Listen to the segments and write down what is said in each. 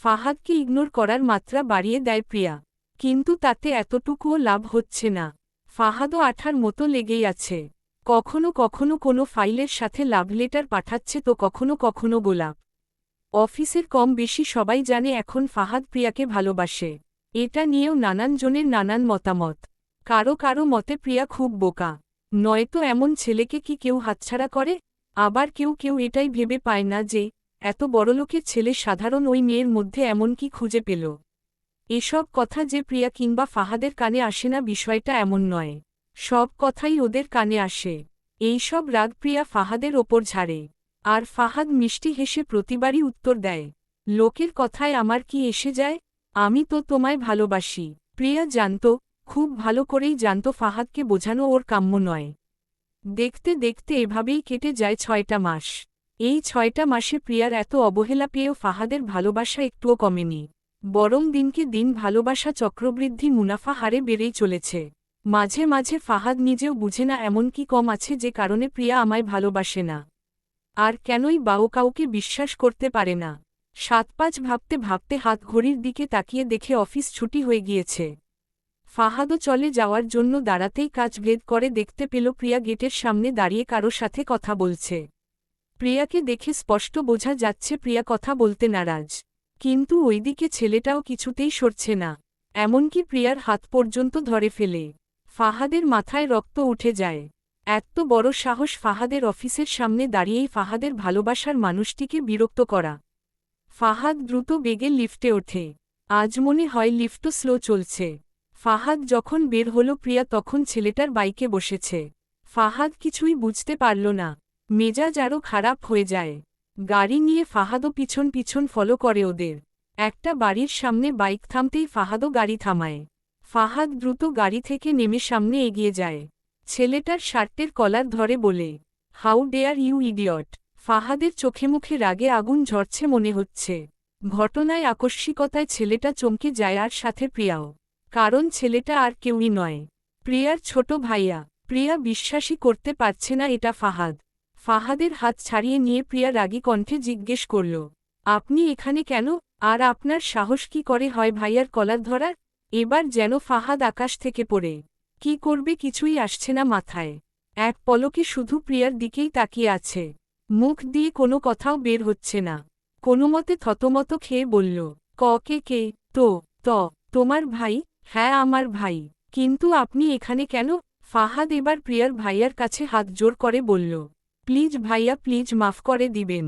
ফাহাদকে ignore করার মাত্রা বাড়িয়ে দেয় প্রিয়া। কিন্তু তাতে এতটুকুও লাভ হচ্ছে না। ফাহাদও আঠার মতো লেগেই আছে। কখনো কখনো কোনো ফাইলের সাথে লাভ লেটার পাঠাচ্ছে তো কখনো কখনো গোলাপ। অফিসের কম বেশি সবাই জানে এখন ফাহাদ প্রিয়াকে ভালোবাসে। এটা নিয়েও নানান জনের নানান মতামত। কারো কারো মতে প্রিয়া খুব বোকা, নয়তো এমন ছেলেকে কি কেউ হাতছাড়া করে। আবার কেউ কেউ এটাই ভেবে পায় না যে এত বড়লোকের ছেলে সাধারণ ওই মেয়ের মধ্যে এমন কি খুঁজে পেল। এসব কথা যে প্রিয়া কিংবা ফাহাদের কানে আসে না বিষয়টা এমন নয়, সব কথাই ওদের কানে আসে। এইসব রাগ প্রিয়া ফাহাদের ওপর ঝাড়ে। আর ফাহাদ মিষ্টি হেসে প্রতিবারই উত্তর দেয়, লোকের কথায় আমার কি এসে যায়, আমি তো তোমায় ভালোবাসি। প্রিয়া জানত, খুব ভালো করেই জানত ফাহাদকে বোঝানো ওর কাম্য নয়। দেখতে দেখতে এভাবেই কেটে যায় 6টা মাস। এই 6টা মাসে প্রিয়ার এত অবহেলা পেয়েও ফাহাদের ভালোবাসা একটুও কমেনি, বরং দিনকে দিন ভালোবাসা চক্রবৃদ্ধি মুনাফা হারে বেড়েই চলেছে। মাঝে মাঝে ফাহাদ নিজেও বুঝে না এমন কি কম আছে যে কারণে প্রিয়া আমায় ভালোবাসে না। আর কেনই বা ও কাউকে বিশ্বাস করতে পারে না। 7-5 ভাবতে ভাবতে হাত ঘড়ির দিকে তাকিয়ে দেখে অফিস ছুটি হয়ে গিয়েছে। ফাহাদও চলে যাওয়ার জন্য দাঁড়াতেই কাজ ভেদ করে দেখতে পেল প্রিয়া গেটের সামনে দাঁড়িয়ে কারো সাথে কথা বলছে। প্রিয়াকে দেখে স্পষ্ট বোঝা যাচ্ছে প্রিয়া কথা বলতে নারাজ। কিন্তু ওইদিকে ছেলেটাও কিছুতেই সরছে না, এমনকি প্রিয়ার হাত পর্যন্ত ধরে ফেলে। ফাহাদের মাথায় রক্ত উঠে যায়। এত বড় সাহস ফাহাদের অফিসের সামনে দাঁড়িয়েই ফাহাদের ভালোবাসার মানুষটিকে বিরক্ত করা। ফাহাদ দ্রুত বেগে লিফটে ওঠে। আজ মনে হয় লিফটও স্লো চলছে। ফাহাদ যখন বের হল প্রিয়া তখন ছেলেটার বাইকে বসেছে। ফাহাদ কিছুই বুঝতে পারল না, মেজাজ আরও খারাপ হয়ে যায়। গাড়ি নিয়ে ফাহাদও পিছন পিছন ফলো করে ওদের। একটা বাড়ির সামনে বাইক থামতেই ফাহাদও গাড়ি থামায়। ফাহাদ দ্রুত গাড়ি থেকে নেমে সামনে এগিয়ে যায়। ছেলেটার শার্টের কলার ধরে বলে, হাউ ডেয়ার ইউ ইডিয়ট। ফাহাদের চোখে মুখে রাগে আগুন ঝরছে মনে হচ্ছে। ঘটনায় আকস্মিকতায় ছেলেটা চমকে যায় আর সাথে প্রিয়াও। কারণ ছেলেটা আর কেউই নয়, প্রিয়ার ছোট ভাইয়া। প্রিয়া বিশ্বাসই করতে পারছে না এটা ফাহাদ। ফাহাদের হাত ছাড়িয়ে নিয়ে প্রিয়া রাগী কণ্ঠে জিজ্ঞেস করল, আপনি এখানে কেন? আর আপনার সাহস কি করে হয় ভাইয়ার কলার ধরার? এবার যেন ফাহাদ আকাশ থেকে পড়ে কি করবে কিছুই আসছে না মাথায়। এক পলকে শুধু প্রিয়ার দিকেই তাকিয়ে আছে। মুখ দিয়ে কোনো কথাও বের হচ্ছে না। কোনোমতে থতমত খেয়ে বলল, কে? তো তোমার ভাই। হ্যাঁ আমার ভাই। কিন্তু আপনি এখানে কেন? ফাহাদ এবার প্রিয়ার ভাইয়ার কাছে হাত জোর করে বলল, প্লিজ ভাইয়া প্লিজ মাফ করে দিবেন।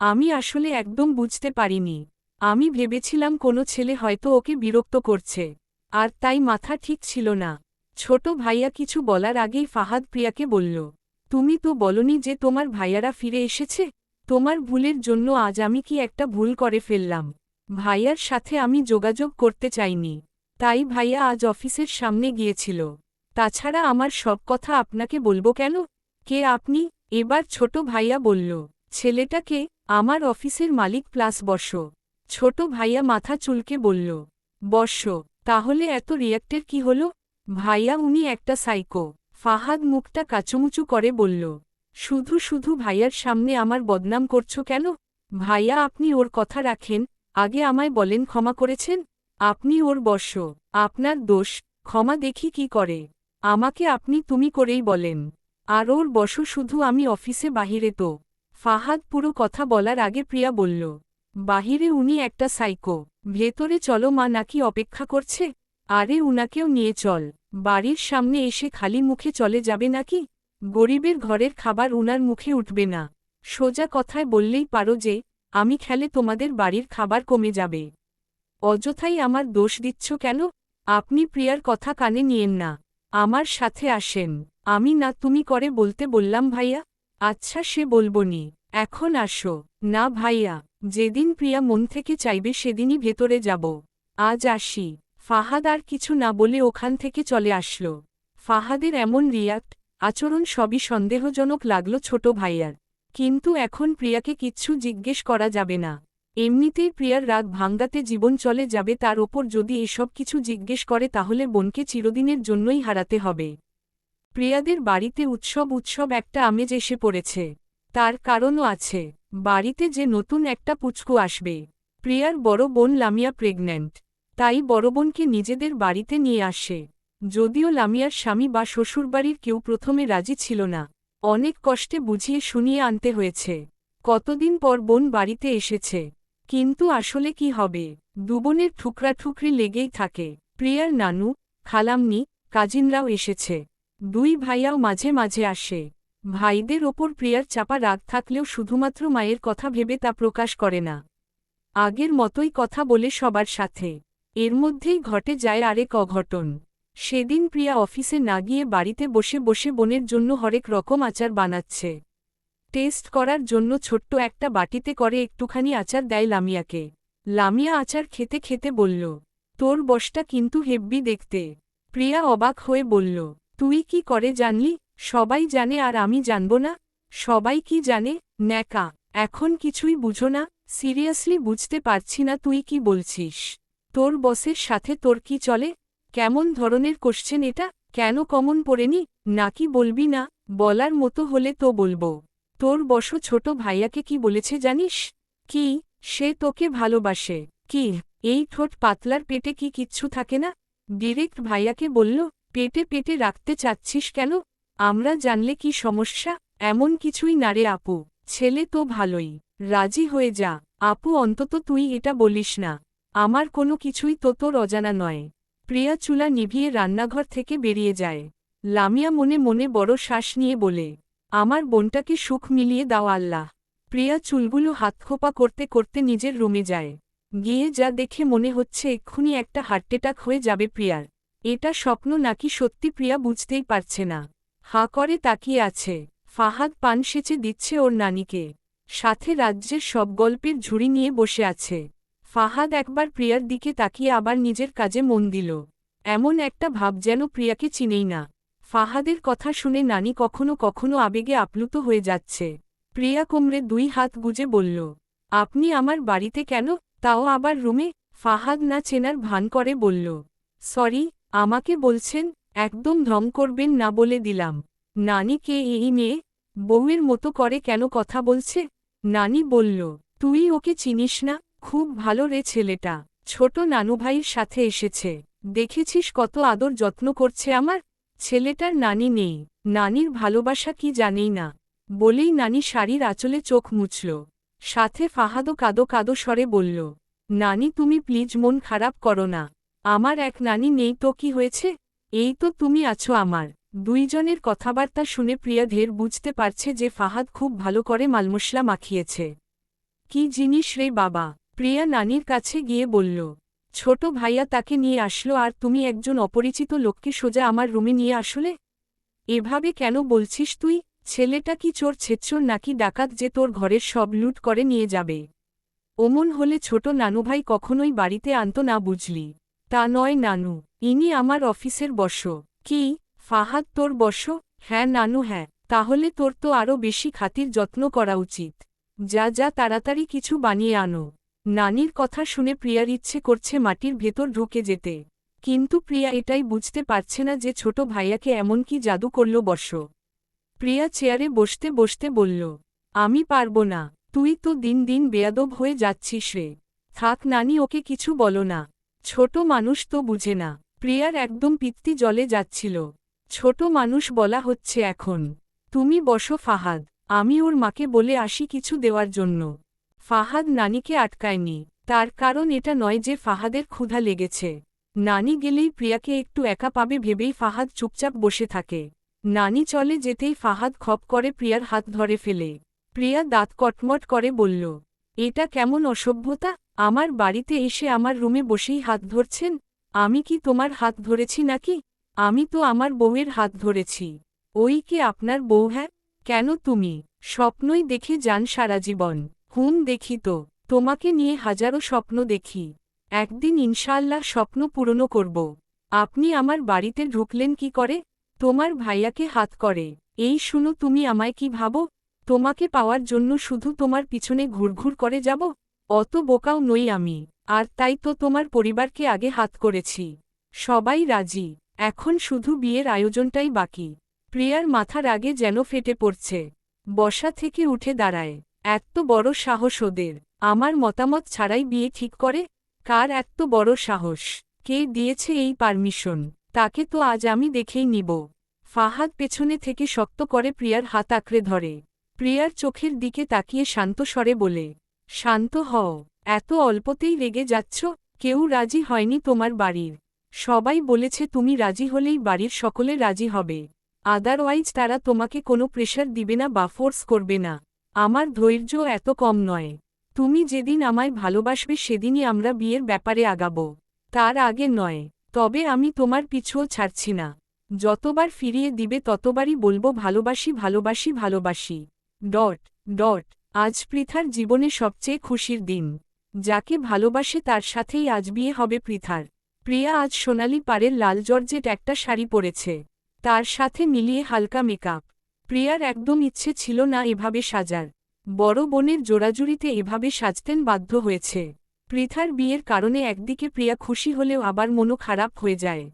আমি আসলে একদম বুঝতে পারিনি। আমি ভেবেছিলাম কোনো ছেলে হয়তো ওকে বিরক্ত করছে, আর তাই মাথা ঠিক ছিল না। ছোট ভাইয়া কিছু বলার আগেই ফাহাদ প্রিয়াকে বলল, তুমি তো বলনি যে তোমার ভাইয়ারা ফিরে এসেছে? তোমার ভুলের জন্য আজ আমি কি একটা ভুল করে ফেললাম। ভাইয়ার সাথে আমি যোগাযোগ করতে চাইনি, তাই ভাইয়া আজ অফিসের সামনে গিয়েছিল। তাছাড়া আমার সব কথা আপনাকে বলবো কেন? কে আপনি? এবার ছোট ভাইয়া বলল, ছেলেটাকে? আমার অফিসের মালিক প্লাস বর্ষ। ছোট ভাইয়া মাথা চুলকে বলল, বর্ষ? তাহলে এত রিয়াক্টের কি হলো? ভাইয়া উনি একটা সাইকো। ফাহাদ মুখটা কাচুমুচু করে বলল, শুধু শুধু ভাইয়ার সামনে আমার বদনাম করছো কেন? ভাইয়া আপনি ওর কথা রাখেন, আগে আমায় বলেন ক্ষমা করেছেন? আপনি ওর বর্ষ, আপনার দোষ। ক্ষমা দেখি কি করে। আমাকে আপনি তুমি করেই বলেন। আর ওর বর্ষ শুধু আমি অফিসে বাহিরে তো। ফাহাদ পুরো কথা বলার আগে প্রিয়া বলল, বাহিরে উনি একটা সাইকো। ভেতরে চলো মা নাকি অপেক্ষা করছে? আরে উনাকেও নিয়ে চল। বাড়ির সামনে এসে খালি মুখে চলে যাবে নাকি? গরিবের ঘরের খাবার উনার মুখে উঠবে না। সোজা কথায় বললেই পারো যে আমি খেলে তোমাদের বাড়ির খাবার কমে যাবে। অযথাই আমার দোষ দিচ্ছ কেন? আপনি প্রিয়ার কথা কানে নিয়েন না, আমার সাথে আসেন। আমি না তুমি করে বলতে বললাম ভাইয়া। আচ্ছা সে বলবনি, এখন আসো। না ভাইয়া, যেদিন প্রিয়া মন থেকে চাইবে সেদিনই ভেতরে যাব। আজ আসি। ফাহাদ আর কিছু না বলে ওখান থেকে চলে আসল। ফাহাদের এমন রিয়াক্ট, আচরণ সবই সন্দেহজনক লাগল ছোট ভাইয়ার। কিন্তু এখন প্রিয়াকে কিচ্ছু জিজ্ঞেস করা যাবে না। এমনিতেই প্রিয়ার রাগ ভাঙ্গাতে জীবন চলে যাবে, তার ওপর যদি এসব কিছু জিজ্ঞেস করে তাহলে বোনকে চিরদিনের জন্যই হারাতে হবে। প্রিয়াদের বাড়িতে উৎসব একটা আমেজ এসে পড়েছে। তার কারণও আছে, বাড়িতে যে নতুন একটা পুচকু আসবে। প্রিয়ার বড় বোন লামিয়া প্রেগন্যান্ট, তাই বড় বোনকে নিজেদের বাড়িতে নিয়ে আসে। যদিও লামিয়ার স্বামী বা শ্বশুরবাড়ির কেউ প্রথমে রাজি ছিল না, অনেক কষ্টে বুঝিয়ে শুনিয়ে আনতে হয়েছে। কতদিন পর বোন বাড়িতে এসেছে, কিন্তু আসলে কি হবে, দুবোনের ঠুকরাঠুকরি লেগেই থাকে। প্রিয়ার নানু, খালাম্নি, কাজিনরাও এসেছে। দুই ভাইয়াও মাঝে মাঝে আসে। ভাইদের ওপর প্রিয়ার চাপা রাগ থাকলেও শুধুমাত্র মায়ের কথা ভেবে তা প্রকাশ করে না। আগের মতোই কথা বলে সবার সাথে। এর মধ্যেই ঘটে যায় আরেক অঘটন। সেদিন প্রিয়া অফিসে না গিয়ে বাড়িতে বসে বসে বোনের জন্য হরেক রকম আচার বানাচ্ছে। টেস্ট করার জন্য ছোট্ট একটা বাটিতে করে একটুখানি আচার দেয় লামিয়াকে। লামিয়া আচার খেতে খেতে বলল, তোর বসটা কিন্তু হেব্বি দেখতে। প্রিয়া অবাক হয়ে বলল, তুই কি করে জানলি? সবাই জানে আর আমি জানব না? সবাই কি জানে, ন্যাকা। এখন কিছুই বুঝো না? সিরিয়াসলি বুঝতে পারছি না তুই কি বলছিস। তোর বসের সাথে তোর কি চলে? কেমন ধরনের কোশ্চেন এটা? কেন কমন পড়েনি? নাকি বলবি না? বলার মতো হলে তো বলবো। তোর বস ছোট ভাইয়াকে কি বলেছে জানিস? কি? সে তোকে ভালোবাসে। কি? এই ঠোঁট পাতলার পেটে কি কিচ্ছু থাকে না? ডিরেক্ট ভাইয়াকে বলল। পেটে পেটে রাখতে চাচ্ছিস কেন? আমরা জানলে কি সমস্যা? এমন কিছুই না রে আপু, ছেলে তো ভালোই। রাজি হয়ে যা আপু, অন্তত তুই এটা বলিস না। আমার কোনো কিছুই তো তোর অজানা নয়। প্রিয়া চুলা নিভিয়ে রান্নাঘর থেকে বেরিয়ে যায়। লামিয়া মনে মনে বড় শ্বাস নিয়ে বলে, আমার বোনটাকে সুখ মিলিয়ে দাও আল্লাহ। প্রিয়া চুলগুলো হাতখোপা করতে করতে নিজের রুমে যায়। গিয়ে যা দেখে মনে হচ্ছে এক্ষুনি একটা হার্ট অ্যাটাক হয়ে যাবে প্রিয়ার। এটা স্বপ্ন নাকি সত্যি প্রিয়া বুঝতেই পারছে না। হাঁ করে তাকিয়ে আছে। ফাহাদ পান সেচে দিচ্ছে ওর নানিকে। সাথে রাজ্যের সব গল্পের ঝুড়ি নিয়ে বসে আছে। ফাহাদ একবার প্রিয়ার দিকে তাকিয়ে আবার নিজের কাজে মন দিল। এমন একটা ভাব যেন প্রিয়াকে চিনেই না। ফাহাদের কথা শুনে নানি কখনো কখনো আবেগে আপ্লুত হয়ে যাচ্ছে। প্রিয়া কোমরে দুই হাত গুজে বলল, আপনি আমার বাড়িতে কেন, তাও আবার রুমে? ফাহাদ না চেনার ভান করে বলল, সরি, আমাকে বলছেন? একদম ঢং করবেন না বলে দিলাম। নানি কে এই মেয়ে? বউয়ের মতো করে কেন কথা বলছে? নানি বলল, তুই ওকে চিনিস না? খুব ভালো রে ছেলেটা, ছোট নানুভাইয়ের সাথে এসেছে। দেখেছিস কত আদর যত্ন করছে আমার? ছেলেটার নানি নেই, নানির ভালোবাসা কি জানেই না। বলেই নানি শাড়ির আঁচলে চোখ মুছল। সাথে ফাহাদও কাদো কাদো স্বরে বলল, নানি তুমি প্লিজ মন খারাপ করো না। আমার এক নানি নেই তো কি হয়েছে? এই তো তুমি আছো আমার। দুইজনের কথাবার্তা শুনে প্রিয়া ঢের বুঝতে পারছে যে ফাহাদ খুব ভালো করে মালমশলা মাখিয়েছে। কি জিনিস রে বাবা? প্রিয়া নানির কাছে গিয়ে বলল, ছোট ভাইয়া তাকে নিয়ে আসলো আর তুমি একজন অপরিচিত লোককে সোজা আমার রুমে নিয়ে আসলে? এভাবে কেন বলছিস তুই? ছেলেটা কি চোর ছেচ্চোর নাকি ডাকাত যে তোর ঘরের সব লুট করে নিয়ে যাবে? ওমন হলে ছোট নানুভাই কখনোই বাড়িতে আনতো না বুঝলি? তা নয় নানু, ইনি আমার অফিসের বস। কি? ফাহাদ তোর বস? হ্যাঁ নানু হ্যাঁ। তাহলে তোর তো আরও বেশি খাতির যত্ন করা উচিত। যা যা তাড়াতাড়ি কিছু বানিয়ে আনো। নানির কথা শুনে প্রিয়ার ইচ্ছে করছে মাটির ভেতর ঢুকে যেতে। কিন্তু প্রিয়া এটাই বুঝতে পারছে না যে ছোট ভাইয়াকে এমন কি জাদু করল বর্ষ। প্রিয়া চেয়ারে বসতে বসতে বলল, আমি পারবো না। তুই তো দিন দিন বেয়াদব হয়ে যাচ্ছিস রে। থাক নানি, ওকে কিছু বলো না। ছোট মানুষ তো বুঝে না। প্রিয়ার একদম পিত্তি জলে যাচ্ছিল। ছোট মানুষ বলা হচ্ছে এখন। তুমি বসো ফাহাদ, আমি ওর মাকে বলে আসি কিছু দেওয়ার জন্য। ফাহাদ নানিকে আটকায়নি। তার কারণ এটা নয় যে ফাহাদের ক্ষুধা লেগেছে। নানি গেলেই প্রিয়াকে একটু একা পাবে ভেবেই ফাহাদ চুপচাপ বসে থাকে। নানি চলে যেতেই ফাহাদ খপ করে প্রিয়ার হাত ধরে ফেলে। প্রিয়া দাঁত কটমট করে বলল, এটা কেমন অসভ্যতা? আমার বাড়িতে এসে আমার রুমে বসেই হাত ধরছেন? আমি কি তোমার হাত ধরেছি নাকি? আমি তো আমার বউয়ের হাত ধরেছি। ওই কে আপনার বউ? হ্যাঁ। কেন তুমি স্বপ্নই দেখে যান সারা জীবন? হুম দেখি তো, তোমাকে নিয়ে হাজারো স্বপ্ন দেখি। একদিন ইনশাআল্লাহ স্বপ্ন পূরণ করব। আপনি আমার বাড়িতে ঢুকলেন কি করে? তোমার ভাইয়াকে হাত করে। এই শুনো, তুমি আমায় কি ভাবো? তোমাকে পাওয়ার জন্য শুধু তোমার পিছনে ঘুরঘুর করে যাব? অত বোকাও নই আমি। আর তাই তো তোমার পরিবারকে আগে হাত করেছি। সবাই রাজি। এখন শুধু বিয়ের আয়োজনটাই বাকি। প্রিয়ার মাথার আগে যেন ফেটে পড়ছে। বসা থেকে উঠে দাঁড়ায়। এত বড় সাহস ওদের! আমার মতামত ছাড়াই বিয়ে ঠিক করে? কার এত বড় সাহস? কে দিয়েছে এই পারমিশন? তাকে তো আজ আমি দেখেই নিব। ফাহাদ পেছনে থেকে শক্ত করে প্রিয়ার হাত আঁকড়ে ধরে। প্রিয়ার চোখের দিকে তাকিয়ে শান্ত স্বরে বলে, শান্ত হও। এত অল্পতেই রেগে যাচ্ছ? কেউ রাজি হয়নি তোমার বাড়ির। সবাই বলেছে তুমি রাজি হলেই বাড়ির সকলে রাজি হবে। আদারওয়াইজ তারা তোমাকে কোনো প্রেশার দিবে না বা ফোর্স করবে না। আমার ধৈর্য এত কম নয়। তুমি যেদিন আমায় ভালোবাসবে সেদিনই আমরা বিয়ের ব্যাপারে আগাবো, তার আগে নয়। তবে আমি তোমার পিছুও ছাড়ছি না। যতবার ফিরিয়ে দিবে ততবারই বলবো ভালোবাসি ভালোবাসি ভালোবাসি। ডট ডট আজ পৃথার জীবনে সবচেয়ে খুশির দিন। যাকে ভালোবাসে তার সাথেই আজ বিয়ে হবে পৃথার। প্রিয়া আজ সোনালি পাড়ের লাল জর্জেট একটা শাড়ি পরেছে, তার সাথে মিলিয়ে হালকা মেকআপ। প্রিয়ার একদম ইচ্ছে ছিল না এভাবে সাজার। বড় বোনের জোড়াজুড়িতে এভাবে সাজতেন বাধ্য হয়েছে। পৃথার বিয়ের কারণে একদিকে প্রিয়া খুশি হলেও আবার মনও খারাপ হয়ে যায়।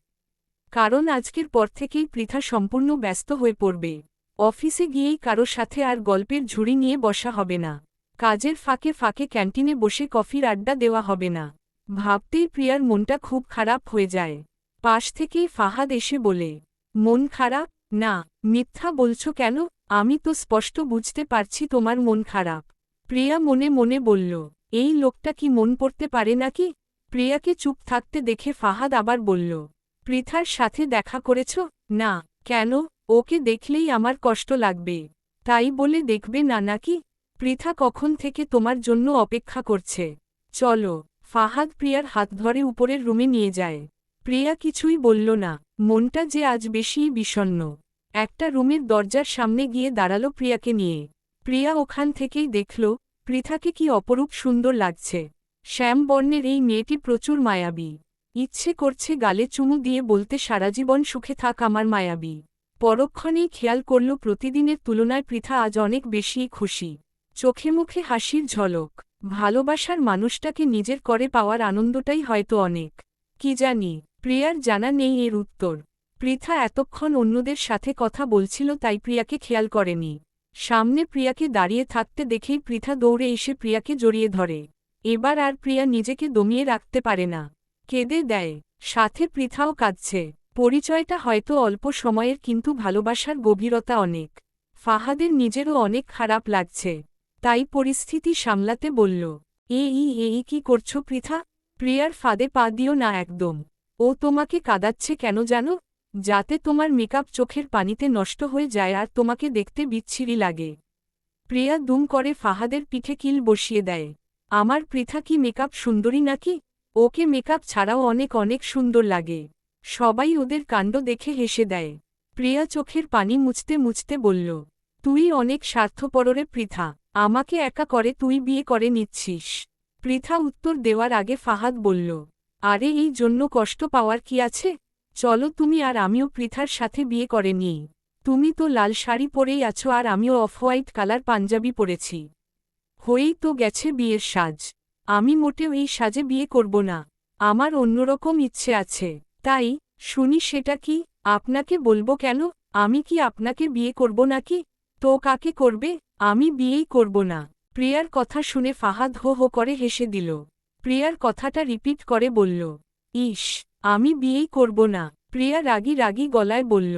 কারণ আজকের পর থেকেই পৃথা সম্পূর্ণ ব্যস্ত হয়ে পড়বে। অফিসে গিয়েই কারো সাথে আর গল্পের ঝুড়ি নিয়ে বসা হবে না। কাজের ফাঁকে ফাঁকে ক্যান্টিনে বসে কফির আড্ডা দেওয়া হবে না। ভাবতেই প্রিয়ার মনটা খুব খারাপ হয়ে যায়। পাশ থেকেই ফাহাদ এসে বলে, মন খারাপ? না, মিথ্যা বলছো কেন? আমি তো স্পষ্ট বুঝতে পারছি তোমার মন খারাপ। প্রিয়া মনে মনে বলল, এই লোকটা কি মন পড়তে পারে নাকি? প্রিয়াকে চুপ থাকতে দেখে ফাহাদ আবার বলল, পৃথার সাথে দেখা করেছ? না। কেন? ওকে দেখলেই আমার কষ্ট লাগবে। তাই বলে দেখবে না নাকি? পৃথা কখন থেকে তোমার জন্য অপেক্ষা করছে। চলো। ফাহাদ প্রিয়ার হাত ধরে উপরের রুমে নিয়ে যায়। প্রিয়া কিছুই বলল না। মনটা যে আজ বেশিই বিষণ্ণ। একটা রুমের দরজার সামনে গিয়ে দাঁড়ালো প্রিয়াকে নিয়ে। প্রিয়া ওখান থেকেই দেখল পৃথাকে কি অপরূপ সুন্দর লাগছে। শ্যামবর্ণের এই মেয়েটি প্রচুর মায়াবী। ইচ্ছে করছে গালে চুমু দিয়ে বলতে সারাজীবন সুখে থাক আমার মায়াবী। পরক্ষণেই খেয়াল করল প্রতিদিনের তুলনায় পৃথা আজ অনেক বেশিই খুশি। চোখে মুখে হাসির ঝলক। ভালোবাসার মানুষটাকে নিজের করে পাওয়ার আনন্দটাই হয়তো অনেক। কি জানি, প্রিয়ার জানা নেই এর উত্তর। পৃথা এতক্ষণ অন্যদের সাথে কথা বলছিল তাই প্রিয়াকে খেয়াল করেনি। সামনে প্রিয়াকে দাঁড়িয়ে থাকতে দেখেই পৃথা দৌড়ে এসে প্রিয়াকে জড়িয়ে ধরে। এবার আর প্রিয়া নিজেকে দমিয়ে রাখতে পারে না, কেঁদে দেয়। সাথে পৃথাও কাঁদছে। পরিচয়টা হয়তো অল্প সময়ের কিন্তু ভালোবাসার গভীরতা অনেক। ফাহাদের নিজেরও অনেক খারাপ লাগছে। তাই পরিস্থিতি সামলাতে বলল, এই কি করছো পৃথা? প্রিয়ার ফাঁদে পা দিও না একদম। ও তোমাকে কাঁদাচ্ছে কেন জানো? যাতে তোমার মেকআপ চোখের পানিতে নষ্ট হয়ে যায় আর তোমাকে দেখতে বিচ্ছিরি লাগে। প্রিয়া দুম করে ফাহাদের পিঠে কিল বসিয়ে দেয়। আমার পৃথা কি মেকআপ সুন্দরী নাকি? ওকে মেকআপ ছাড়াও অনেক অনেক সুন্দর লাগে। সবাই ওদের কাণ্ড দেখে হেসে দেয়। প্রিয়া চোখের পানি মুছতে মুছতে বলল, তুই অনেক স্বার্থপররে পৃথা। আমাকে একা করে তুই বিয়ে করে নিচ্ছিস। পৃথা উত্তর দেওয়ার আগে ফাহাদ বলল, আরে এই জন্য কষ্ট পাওয়ার কি আছে? চলো তুমি আর আমিও পৃথার সাথে বিয়ে করে নিই। তুমি তো লাল শাড়ি পরেই আছো আর আমিও অফ হোয়াইট কালার পাঞ্জাবি পরেছি। হয়েই তো গেছে বিয়ের সাজ। আমি মোটেও এই সাজে বিয়ে করব না। আমার অন্যরকম ইচ্ছে আছে। তাই, শুনি সেটা কি? আপনাকে বলবো কেন? আমি কি আপনাকে বিয়ে করব নাকি? তো কাকে করবে? আমি বিয়েই করব না। প্রিয়ার কথা শুনে ফাহাদ হো হো করে হেসে দিল। প্রিয়ার কথাটা রিপিট করে বলল, ইস, আমি বিয়েই করব না। প্রিয়া রাগী রাগী গলায় বলল,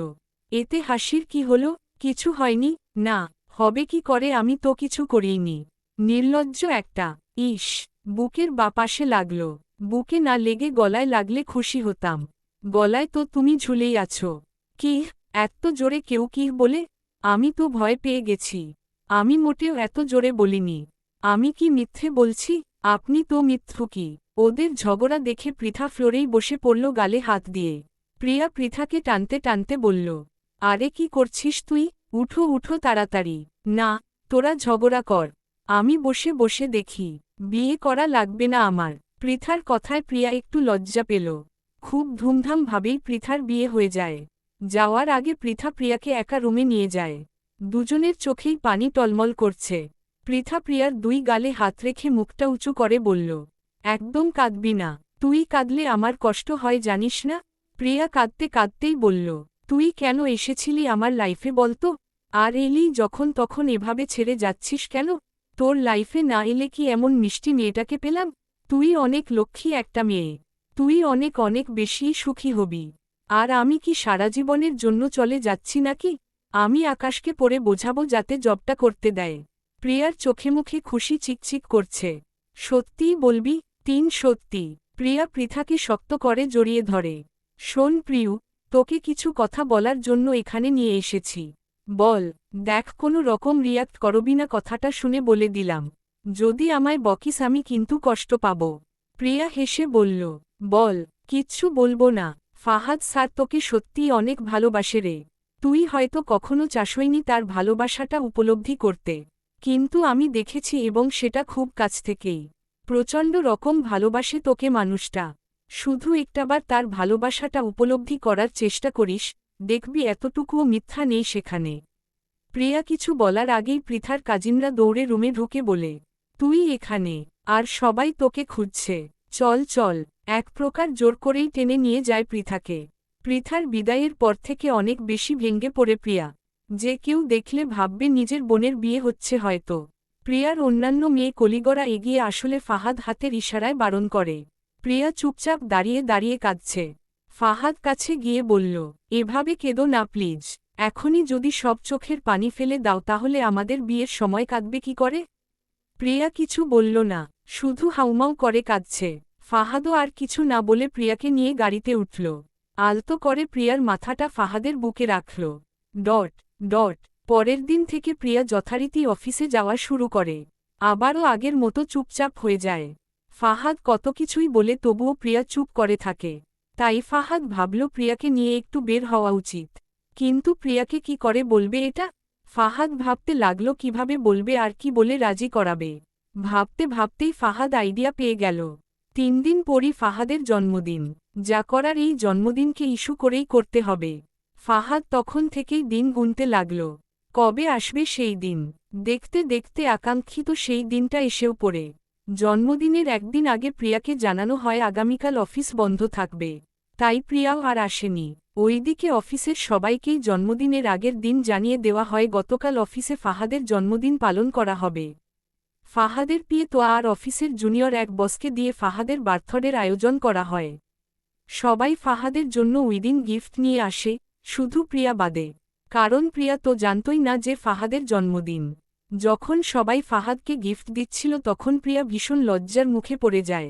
এতে হাসির কি হলো? কিছু হয়নি। না, হবে কি করে, আমি তো কিছু করিনি। নির্লজ্জ একটা। ইস, বুকের বাপাশে লাগল। বুকে না লেগে গলায় লাগলে খুশি হতাম। গলায় তো তুমি ঝুলেই আছো। কিহ, এত জোরে কেউ কিহ বলে? আমি তো ভয় পেয়ে গেছি। আমি মোটেও এত জোরে বলিনি। আমি কি মিথ্যে বলছি? আপনি তো মিথ্যুকি। ওদের ঝগড়া দেখে পৃথা ফ্লোরেই বসে পড়ল গালে হাত দিয়ে। প্রিয়া পৃথাকে টানতে টানতে বলল, আরে কি করছিস তুই? উঠো উঠো তাড়াতাড়ি। না, তোরা ঝগড়া কর। আমি বসে বসে দেখি। বিয়ে করা লাগবে না আমার। পৃথার কথায় প্রিয়া একটু লজ্জা পেল। খুব ধুমধামভাবেই পৃথার বিয়ে হয়ে যায়। যাওয়ার আগে পৃথা প্রিয়াকে একা রুমে নিয়ে যায়। দুজনের চোখেই পানি টলমল করছে। পৃথা প্রিয়ার দুই গালে হাত রেখে মুখটা উঁচু করে বলল, একদম কাঁদবি না। তুই কাঁদলে আমার কষ্ট হয় জানিস না? প্রিয়া কাঁদতে কাঁদতেই বলল, তুই কেন এসেছিলি আমার লাইফে বলতো? আর এলি যখন তখন এভাবে ছেড়ে যাচ্ছিস কেন? তোর লাইফে না এলে কি এমন মিষ্টি মেয়েটাকে পেলাম? তুই অনেক লক্ষ্মী একটা মেয়ে। তুই অনেক অনেক বেশি সুখী হবি। আর আমি কি সারা জীবনের জন্য চলে যাচ্ছি নাকি? আমি আকাশকে পড়ে বোঝাবো যাতে জবটা করতে দেয়। প্রিয়ার চোখে মুখে খুশি চিকচিক করছে। সত্যিই বলবি? সত্যি। প্রিয়া পৃথাকে শক্ত করে জড়িয়ে ধরে। শোন প্রিয়ু, তোকে কিছু কথা বলার জন্য এখানে নিয়ে এসেছি। বল। দেখ কোনো রকম রিয়াক্ট করবি না, কথাটা শুনে বলে দিলাম। যদি আমায় বকিস আমি কিন্তু কষ্ট পাব। প্রিয়া হেসে বলল, বল। কিচ্ছু বলবো না। ফাহাদ স্যার তোকে সত্যিই অনেক ভালোবাসে রে। তুই হয়তো কখনো চাসইনি তার ভালোবাসাটা উপলব্ধি করতে। কিন্তু আমি দেখেছি এবং সেটা খুব কাছ থেকেই। প্রচণ্ড রকম ভালোবাসে তোকে মানুষটা। শুধু একটাবার তার ভালোবাসাটা উপলব্ধি করার চেষ্টা করিস, দেখবি এতটুকুও মিথ্যা নেই সেখানে। প্রিয়া কিছু বলার আগেই পৃথার কাজিনরা দৌড়ে রুমে ঢুকে বলে, তুই এখানে? আর সবাই তোকে খুঁজছে। চল চল। এক প্রকার জোর করেই টেনে নিয়ে যায় পৃথাকে। পৃথার বিদায়ের পর থেকে অনেক বেশি ভেঙে পড়ে প্রিয়া। যে কেউ দেখলে ভাববে নিজের বোনের বিয়ে হচ্ছে হয়তো। প্রিয়ার অন্যান্য মেয়ে কলিগরা এগিয়ে আসলে ফাহাদ হাতের ইশারায় বারণ করে। প্রিয়া চুপচাপ দাঁড়িয়ে দাঁড়িয়ে কাঁদছে। ফাহাদ কাছে গিয়ে বলল, এভাবে কেঁদো না প্লিজ। এখনই যদি সব চোখের পানি ফেলে দাও তাহলে আমাদের বিয়ের সময় কাঁদবে কি করে? প্রিয়া কিছু বলল না, শুধু হাউমাউ করে কাঁদছে। ফাহাদও আর কিছু না বলে প্রিয়াকে নিয়ে গাড়িতে উঠল। আলতো করে প্রিয়ার মাথাটা ফাহাদের বুকে রাখল। Dot dot. পরের দিন থেকে প্রিয়া যথারীতি অফিসে যাওয়া শুরু করে। আবারও আগের মতো চুপচাপ হয়ে যায়। ফাহাদ কত কিছুই বলে তবুও প্রিয়া চুপ করে থাকে। তাই ফাহাদ ভাবল প্রিয়াকে নিয়ে একটু বের হওয়া উচিত। কিন্তু প্রিয়াকে কি করে বলবে এটা? ফাহাদ ভাবতে লাগল কিভাবে বলবে আর কি বলে রাজি করাবে। ভাবতে ভাবতেই ফাহাদ আইডিয়া পেয়ে গেল। 3 দিন পরই ফাহাদের জন্মদিন। যা করার এই জন্মদিনকে ইস্যু করেই করতে হবে। ফাহাদ তখন থেকেই দিন গুনতে লাগল। কবে আসবে সেই দিন? দেখতে দেখতে আকাঙ্ক্ষিত সেই দিনটা এসেও পড়ে। জন্মদিনের একদিন আগে প্রিয়াকে জানানো হয় আগামীকাল অফিস বন্ধ থাকবে। তাই প্রিয়াও আর আসেনি। ওইদিকে অফিসের সবাইকেই জন্মদিনের আগের দিন জানিয়ে দেওয়া হয় গতকাল অফিসে ফাহাদের জন্মদিন পালন করা হবে। ফাহাদের বিয়ে তো আর অফিসের জুনিয়র এক বসকে দিয়ে ফাহাদের বার্থডের আয়োজন করা হয়। সবাই ফাহাদের জন্য ওইদিন গিফট নিয়ে আসে, শুধু প্রিয়া বাদে। কারণ প্রিয়া তো জানতই না যে ফাহাদের জন্মদিন। যখন সবাই ফাহাদকে গিফট দিচ্ছিল তখন প্রিয়া ভীষণ লজ্জার মুখে পড়ে যায়।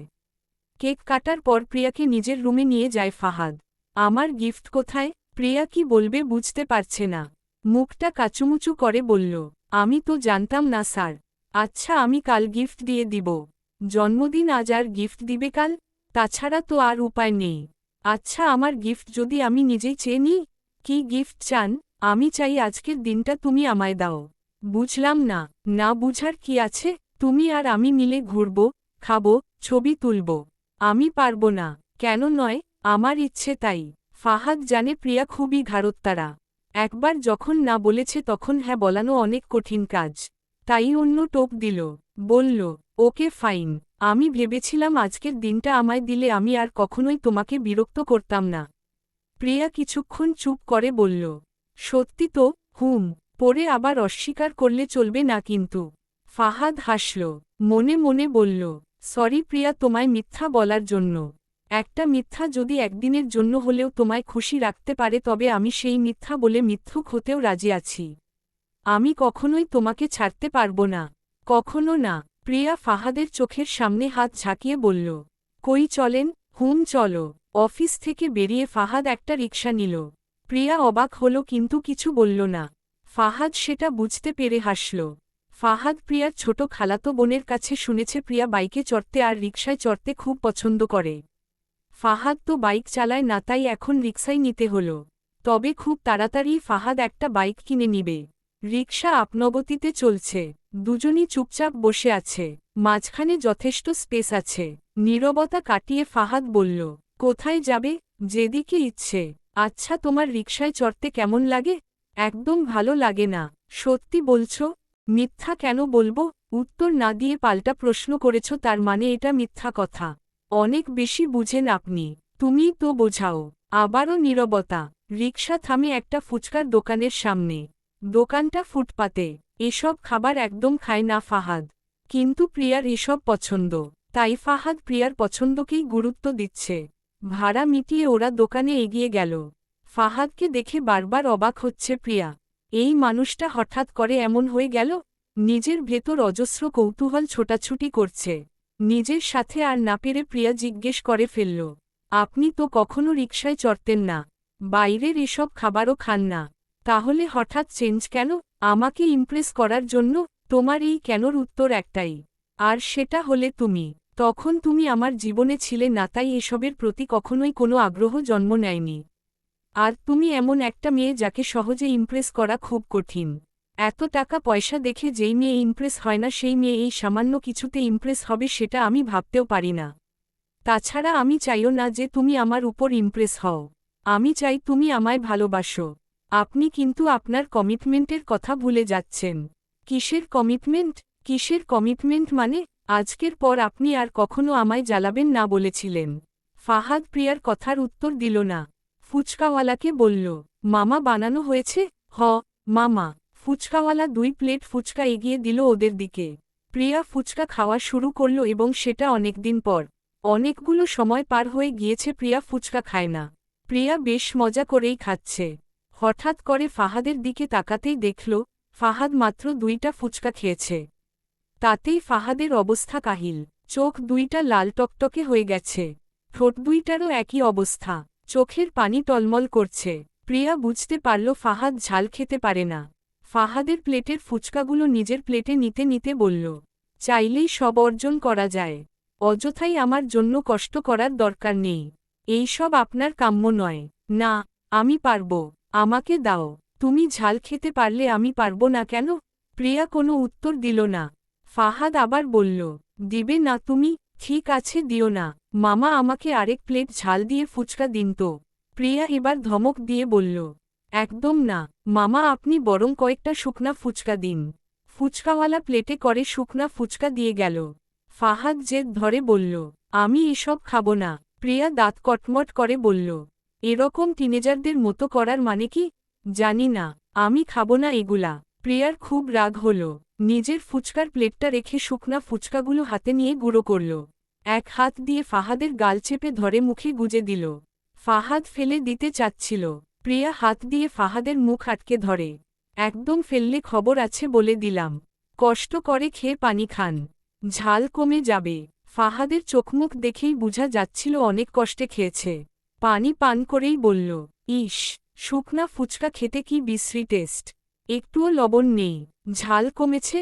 কেক কাটার পর প্রিয়াকে নিজের রুমে নিয়ে যায় ফাহাদ। আমার গিফট কোথায়? প্রিয়া কি বলবে বুঝতে পারছে না। মুখটা কাচুমুচু করে বলল, আমি তো জানতাম না স্যার। আচ্ছা আমি কাল গিফট দিয়ে দিব। জন্মদিন আজ আর গিফট দিবে কাল? তাছাড়া তো আর উপায় নেই। আচ্ছা আমার গিফট যদি আমি নিজেই চেয়ে নিই? কি গিফট চান? আমি চাই আজকের দিনটা তুমি আমায় দাও। বুঝলাম না। না বুঝার কি আছে? তুমি আর আমি মিলে ঘুরব, খাবো, ছবি তুলব। আমি পারবো না। কেন নয়? আমার ইচ্ছে তাই। ফাহাদ জানে প্রিয়া খুবই ঘাড়ত্তারা। একবার যখন না বলেছে তখন হ্যাঁ বলানো অনেক কঠিন কাজ। তাই অন্য টোপ দিল। বলল, ওকে ফাইন। আমি ভেবেছিলাম আজকের দিনটা আমায় দিলে আমি আর কখনোই তোমাকে বিরক্ত করতাম না। প্রিয়া কিছুক্ষণ চুপ করে বলল, সত্যি তো? পরে আবার অস্বীকার করলে চলবে না কিন্তু। ফাহাদ হাসল। মনে মনে বলল, সরি প্রিয়া তোমায় মিথ্যা বলার জন্য। একটা মিথ্যা যদি একদিনের জন্য হলেও তোমায় খুশি রাখতে পারে তবে আমি সেই মিথ্যা বলে মিথ্যুক হতেও রাজি আছি। আমি কখনোই তোমাকে ছাড়তে পারবো না। কখনো না। প্রিয়া ফাহাদের চোখের সামনে হাত ঝাঁকিয়ে বলল, কই চলেন? চলো। অফিস থেকে বেরিয়ে ফাহাদ একটা রিকশা নিল। প্রিয়া অবাক হল কিন্তু কিছু বলল না। ফাহাদ সেটা বুঝতে পেরে হাসল। ফাহাদ প্রিয়ার ছোট খালাতো বোনের কাছে শুনেছে প্রিয়া বাইকে চড়তে আর রিকশায় চড়তে খুব পছন্দ করে। ফাহাদ তো বাইক চালায় না তাই এখন রিকশাই নিতে হল। তবে খুব তাড়াতাড়ি ফাহাদ একটা বাইক কিনে নিবে। রিকশা আপনগতিতে চলছে। দুজনই চুপচাপ বসে আছে। মাঝখানে যথেষ্ট স্পেস আছে। নীরবতা কাটিয়ে ফাহাদ বলল, কোথায় যাবে? যেদিকে ইচ্ছে। আচ্ছা তোমার রিকশায় চড়তে কেমন লাগে? একদম ভালো লাগে না। সত্যি বলছো? মিথ্যা কেন বলবো? উত্তর না দিয়ে পাল্টা প্রশ্ন করেছ তার মানে এটা মিথ্যা কথা। অনেক বেশি বুঝেন আপনি। তুমিই তো বোঝাও। আবারও নীরবতা। রিকশা থামে একটা ফুচকার দোকানের সামনে। দোকানটা ফুটপাতে। এসব খাবার একদম খায় না ফাহাদ। কিন্তু প্রিয়ার এসব পছন্দ, তাই ফাহাদ প্রিয়ার পছন্দকেই গুরুত্ব দিচ্ছে। ভাড়া মিটিয়ে ওরা দোকানে এগিয়ে গেল। ফাহাদকে দেখে বারবার অবাক হচ্ছে প্রিয়া। এই মানুষটা হঠাৎ করে এমন হয়ে গেল। নিজের ভেতর অজস্র কৌতূহল ছোটাছুটি করছে। নিজের সাথে আর না পেরে প্রিয়া জিজ্ঞেস করে ফেলল, আপনি তো কখনো রিকশায় চড়তেন না, বাইরের এসব খাবারও খান না, তাহলে হঠাৎ চেঞ্জ কেন? আমাকে ইমপ্রেস করার জন্য? তোমার এই কেনর উত্তর একটাই, আর সেটা হলে তুমি। তখন তুমি আমার জীবনে ছিলে না, তাই এসবের প্রতি কখনোই কোনো আগ্রহ জন্ম নেয়নি। আর তুমি এমন একটা মেয়ে যাকে সহজে ইমপ্রেস করা খুব কঠিন। এত টাকা পয়সা দেখে যেই মেয়ে ইমপ্রেস হয় না, সেই মেয়ে এই সামান্য কিছুতে ইমপ্রেস হবে সেটা আমি ভাবতেও পারি না। তাছাড়া আমি চাইও না যে তুমি আমার উপর ইমপ্রেস হও। আমি চাই তুমি আমায় ভালোবাসো। আপনি কিন্তু আপনার কমিটমেন্টের কথা ভুলে যাচ্ছেন। কিসের কমিটমেন্ট? কিসের কমিটমেন্ট মানে? আজকের পর আপনি আর কখনো আমায় জ্বালাবেন না বলেছিলেন। ফাহাদ প্রিয়ার কথার উত্তর দিল না। ফুচকাওয়ালাকে বলল, মামা বানানো হয়েছে? হ মামা। ফুচকাওয়ালা 2 প্লেট ফুচকা এগিয়ে দিল ওদের দিকে। প্রিয়া ফুচকা খাওয়া শুরু করল এবং সেটা অনেকদিন পর। অনেকগুলো সময় পার হয়ে গিয়েছে প্রিয়া ফুচকা খায় না। প্রিয়া বেশ মজা করেই খাচ্ছে। হঠাৎ করে ফাহাদের দিকে তাকাতেই দেখল, ফাহাদ মাত্র 2টা ফুচকা খেয়েছে। তাতেই ফাহাদের অবস্থা কাহিল। চোখ 2টা লাল টকটকে হয়ে গেছে। ঠোঁট 2টারও একই অবস্থা। চোখের পানি টলমল করছে। প্রিয়া বুঝতে পারল ফাহাদ ঝাল খেতে পারে না। ফাহাদের প্লেটের ফুচকাগুলো নিজের প্লেটে নিতে নিতে বলল, চাইলেই সব অর্জন করা যায়। অযথাই আমার জন্য কষ্ট করার দরকার নেই। এইসব আপনার কাম্য নয়। না, আমি পারব। আমাকে দাও। তুমি ঝাল খেতে পারলে আমি পারব না কেন? প্রিয়া কোনো উত্তর দিল না। ফাহাদ আবার বলল, দিবে না তুমি? ঠিক আছে, দিও না। মামা আমাকে আরেক প্লেট ঝাল দিয়ে ফুচকা দিন তো। প্রিয়া এবার ধমক দিয়ে বলল, একদম না মামা, আপনি বরং কয়েকটা শুকনা ফুচকা দিন। ফুচকাওয়ালা প্লেটে করে শুকনা ফুচকা দিয়ে গেল। ফাহাদ জেদ ধরে বলল, আমি এসব খাবো না। প্রিয়া দাঁত কটমট করে বলল, এরকম টিনেজারদের মতো করার মানে কি? জানি না, আমি খাবো না এগুলা। প্রিয়ার খুব রাগ হল। নিজের ফুচকার প্লেটটা রেখে শুকনা ফুচকাগুলো হাতে নিয়ে গুঁড়ো করল। এক হাত দিয়ে ফাহাদের গাল চেপে ধরে মুখে গুজে দিল। ফাহাদ ফেলে দিতে চাচ্ছিল। প্রিয়া হাত দিয়ে ফাহাদের মুখ আটকে ধরে। একদম ফেললে খবর আছে বলে দিলাম। কষ্ট করে খেয়ে পানি খান, ঝাল কমে যাবে। ফাহাদের চোখমুখ দেখেই বোঝা যাচ্ছিল অনেক কষ্টে খেয়েছে। পানি পান করেই বলল, ইস, শুকনা ফুচকা খেতে কি বিশ্রী টেস্ট। একটুও লবণ নেই। ঝাল কমেছে?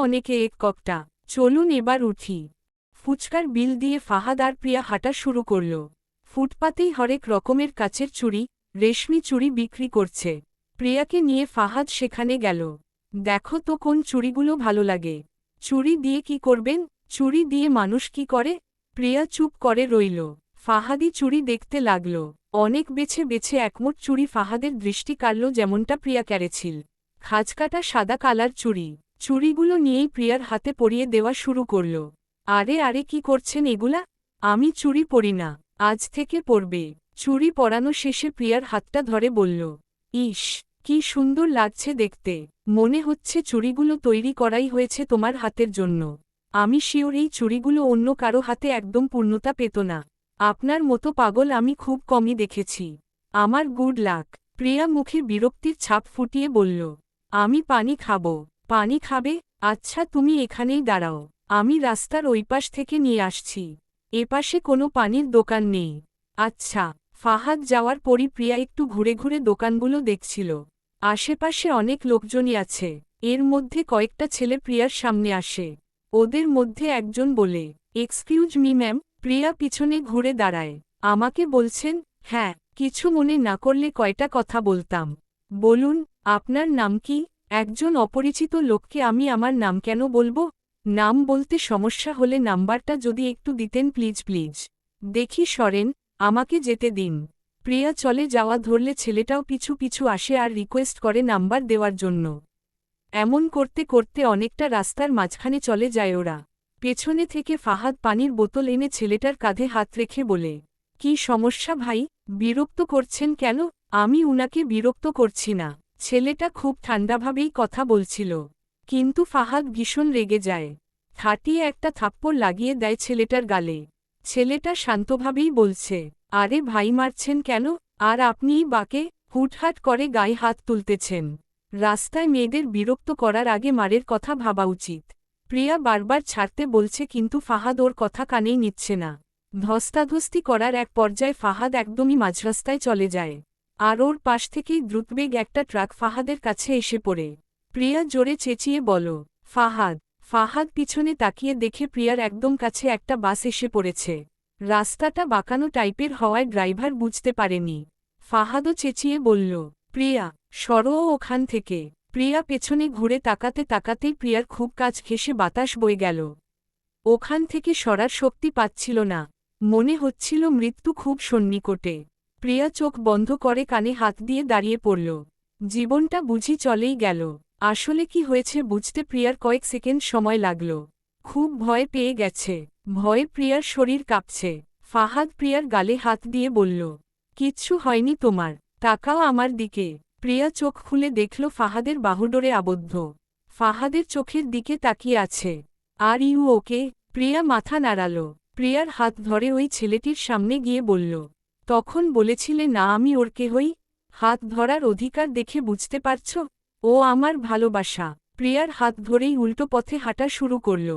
অনেকে এক কপটা। চলুন এবার উঠি। ফুচকার বিল দিয়ে ফাহাদ আর প্রিয়া হাঁটা শুরু করল। ফুটপাতেই হরেক রকমের কাচের চুড়ি, রেশমি চুড়ি বিক্রি করছে। প্রিয়াকে নিয়ে ফাহাদ সেখানে গেল। দেখো তো কোন চুড়িগুলো ভালো লাগে। চুড়ি দিয়ে কি করবেন? চুড়ি দিয়ে মানুষ কি করে? প্রিয়া চুপ করে রইল। ফাহাদি চুড়ি দেখতে লাগল। অনেক বেছে বেছে একমোট চুড়ি ফাহাদের দৃষ্টি কাড়ল, যেমনটা প্রিয়া কেড়েছিল। খাঁজকাটা সাদা কালার চুড়ি। চুড়িগুলো নিয়েই প্রিয়ার হাতে পরিয়ে দেওয়া শুরু করল। আরে আরে, কি করছেন এগুলা? আমি চুড়ি পরি না। আজ থেকে পরবে। চুড়ি পরানো শেষে প্রিয়ার হাতটা ধরে বলল, ইস, কি সুন্দর লাগছে দেখতে। মনে হচ্ছে চুড়িগুলো তৈরি করাই হয়েছে তোমার হাতের জন্য। আমি শিওর এই চুড়িগুলো অন্য কারো হাতে একদম পূর্ণতা পেত না। আপনার মতো পাগল আমি খুব কমই দেখেছি। আমার গুড লাক। প্রিয়া মুখে বিরক্তির ছাপ ফুটিয়ে বলল, আমি পানি খাবো। পানি খাবে? আচ্ছা, তুমি এখানেই দাঁড়াও, আমি রাস্তার ওই পাশ থেকে নিয়ে আসছি। এপাশে কোনো পানির দোকান নেই। আচ্ছা। ফাহাদ যাওয়ার পরই প্রিয়া একটু ঘুরে ঘুরে দোকানগুলো দেখছিল। আশেপাশে অনেক লোকজনই আছে। এর মধ্যে কয়েকটা ছেলে প্রিয়ার সামনে আসে। ওদের মধ্যে একজন বলে, এক্সকিউজ মি ম্যাম। প্রিয়া পিছনে ঘুরে দাঁড়ায়। আমাকে বলছেন? হ্যাঁ, কিছু মনে না করলে কয়টা কথা বলতাম। বলুন, আপনার নাম কি? একজন অপরিচিত লোককে আমি আমার নাম কেন বলবো? নাম বলতে সমস্যা হলে নাম্বারটা যদি একটু দিতেন প্লিজ প্লিজ। দেখি সরেন, আমাকে যেতে দিন। প্রিয়া চলে যাওয়া ধরলে ছেলেটাও পিছু পিছু আসে আর রিকোয়েস্ট করে নাম্বার দেওয়ার জন্য। এমন করতে করতে অনেকটা রাস্তার মাঝখানে চলে যায় ওরা। পেছনে থেকে ফাহাদ পানির বোতল এনে ছেলেটার কাঁধে হাত রেখে বলে, কি সমস্যা ভাই? বিরক্ত করছেন কেন? আমি উনাকে বিরক্ত করছি না। ছেলেটা খুব ঠান্ডাভাবেই কথা বলছিল। কিন্তু ফাহাদ ভীষণ রেগে যায়। থাটিয়ে একটা থাপ্পড় লাগিয়ে দেয় ছেলেটার গালে। ছেলেটা শান্তভাবেই বলছে, আরে ভাই মারছেন কেন, আর আপনিই বাকে, হুটহাট করে গায়ে হাত তুলতেছেন। রাস্তায় মেয়েদের বিরক্ত করার আগে মারের কথা ভাবা উচিত। প্রিয়া বারবার ছাড়তে বলছে কিন্তু ফাহাদ ওর কথা কানেই নিচ্ছে না। ধস্তাধস্তি করার এক পর্যায়ে ফাহাদ একদমই মাঝরাস্তায় চলে যায়। আর ওর পাশ থেকেই দ্রুতবেগ একটা ট্রাক ফাহাদের কাছে এসে পড়ে। প্রিয়া জোরে চেঁচিয়ে বল, ফাহাদ। ফাহাদ পিছনে তাকিয়ে দেখে প্রিয়ার একদম কাছে একটা বাস এসে পড়েছে। রাস্তাটা বাঁকানো টাইপের হওয়ায় ড্রাইভার বুঝতে পারেনি। ফাহাদও চেঁচিয়ে বলল, প্রিয়া সরো ওখান থেকে। প্রিয়া পেছনে ঘুরে তাকাতে তাকাতেই প্রিয়ার খুব কাছ ঘেঁষে বাতাস বয়ে গেল। ওখান থেকে সরার শক্তি পাচ্ছিল না, মনে হচ্ছিল মৃত্যু খুব সন্নিকটে। প্রিয়া চোখ বন্ধ করে কানে হাত দিয়ে দাঁড়িয়ে পড়ল। জীবনটা বুঝি চলেই গেল। আসলে কি হয়েছে বুঝতে প্রিয়ার কয়েক সেকেন্ড সময় লাগল। খুব ভয় পেয়ে গেছে। ভয়ে প্রিয়ার শরীর কাঁপছে। ফাহাদ প্রিয়ার গালে হাত দিয়ে বলল, কিচ্ছু হয়নি তোমার, তাকাও আমার দিকে। প্রিয়া চোখ খুলে দেখল ফাহাদের বাহুডোরে আবদ্ধ। ফাহাদের চোখের দিকে তাকিয়ে আছে। Are you okay? প্রিয়া মাথা নাড়াল। প্রিয়ার হাত ধরে ওই ছেলেটির সামনে গিয়ে বলল, তখন বলেছিলে না আমি ওর কেহই? হাত ধরার অধিকার দেখে বুঝতে পারছ ও আমার ভালোবাসা। প্রিয়ার হাত ধরেই উল্টো পথে হাঁটা শুরু করল।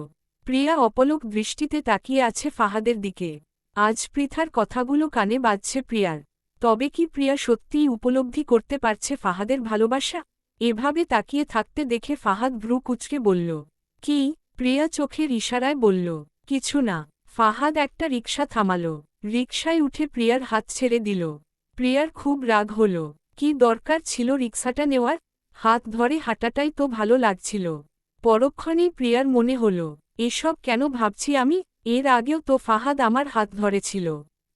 প্রিয়া অপলক দৃষ্টিতে তাকিয়ে আছে ফাহাদের দিকে। আজ পৃথার কথাগুলো কানে বাজছে প্রিয়ার। তবে কি প্রিয়া সত্যিই উপলব্ধি করতে পারছে ফাহাদের ভালোবাসা? এভাবে তাকিয়ে থাকতে দেখে ফাহাদ ভ্রু কুঁচকে বলল, কি? প্রিয়া চোখের ইশারায় বলল, কিছু না। ফাহাদ একটা রিকশা থামাল। রিকশায় উঠে প্রিয়ার হাত ছেড়ে দিল। প্রিয়ার খুব রাগ হল। কি দরকার ছিল রিকশাটা নেওয়ার? হাত ধরে হাঁটাটাই তো ভালো লাগছিল। পরক্ষণেই প্রিয়ার মনে হল, এসব কেন ভাবছি আমি? এর আগেও তো ফাহাদ আমার হাত ধরেছিল।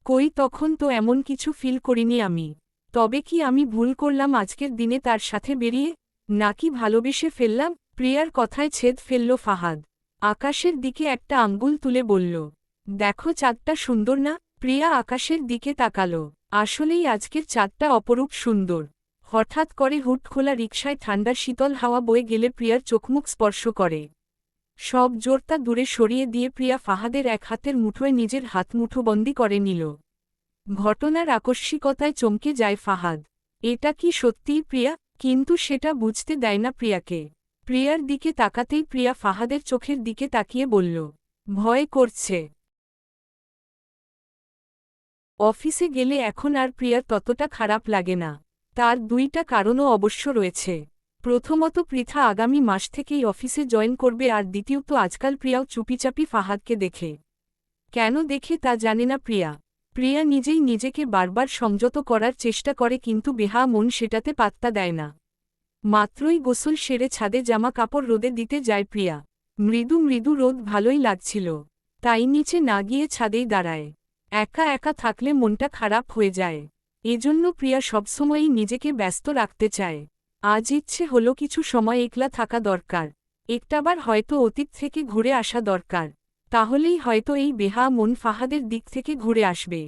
কই তখন তো এমন কিছু ফিল করিনি আমি। তবে কি আমি ভুল করলাম আজকের দিনে তার সাথে বেরিয়ে? নাকি ভালোবেসে ফেললাম? প্রিয়ার কথায় ছেদ ফেলল ফাহাদ। আকাশের দিকে একটা আঙ্গুল তুলে বলল, দেখো চাঁদটা সুন্দর না? প্রিয়া আকাশের দিকে তাকাল। আসলেই আজকের চাঁদটা অপরূপ সুন্দর। হঠাৎ করে হুট খোলা রিকশায় ঠান্ডার শীতল হাওয়া বয়ে গেলে প্রিয়ার চোখমুখ স্পর্শ করে। সব জোরটা দূরে সরিয়ে দিয়ে প্রিয়া ফাহাদের এক হাতের মুঠোয় নিজের হাত মুঠোবন্দি করে নিল। ঘটনার আকস্মিকতায় চমকে যায় ফাহাদ। এটা কি সত্যিই প্রিয়া? কিন্তু সেটা বুঝতে দেয় না প্রিয়াকে। প্রিয়ার দিকে তাকাতেই প্রিয়া ফাহাদের চোখের দিকে তাকিয়ে বলল, ভয় করছে। অফিসে গেলে এখন আর প্রিয়ার ততটা খারাপ লাগে না। তার দুইটা কারণও অবশ্য রয়েছে। প্রথমত পৃথা আগামী মাস থেকেই অফিসে জয়েন করবে, আর দ্বিতীয়ত আজকাল প্রিয়াও চুপিচাপি ফাহাদকে দেখে। কেন দেখে তা জানে না প্রিয়া। প্রিয়া নিজেই নিজেকে বারবার সংযত করার চেষ্টা করে কিন্তু বেহা মন সেটাতে পাত্তা দেয় না। মাত্রই গোসল সেরে ছাদে জামা কাপড় রোদে দিতে যায় প্রিয়া। মৃদু মৃদু রোদ ভালোই লাগছিল, তাই নিচে না গিয়ে ছাদেই দাঁড়ায়। একা একা থাকলে মনটা খারাপ হয়ে যায়। এজন্য প্রিয়া সবসময়ই নিজেকে ব্যস্ত রাখতে চায়। আজ ইচ্ছে হলো কিছু সময় একলা থাকা দরকার। একটাবার হয়তো অতীত থেকে ঘুরে আসা দরকার। তাহলেই হয়তো এই বেহা মন ফাহাদের দিক থেকে ঘুরে আসবে।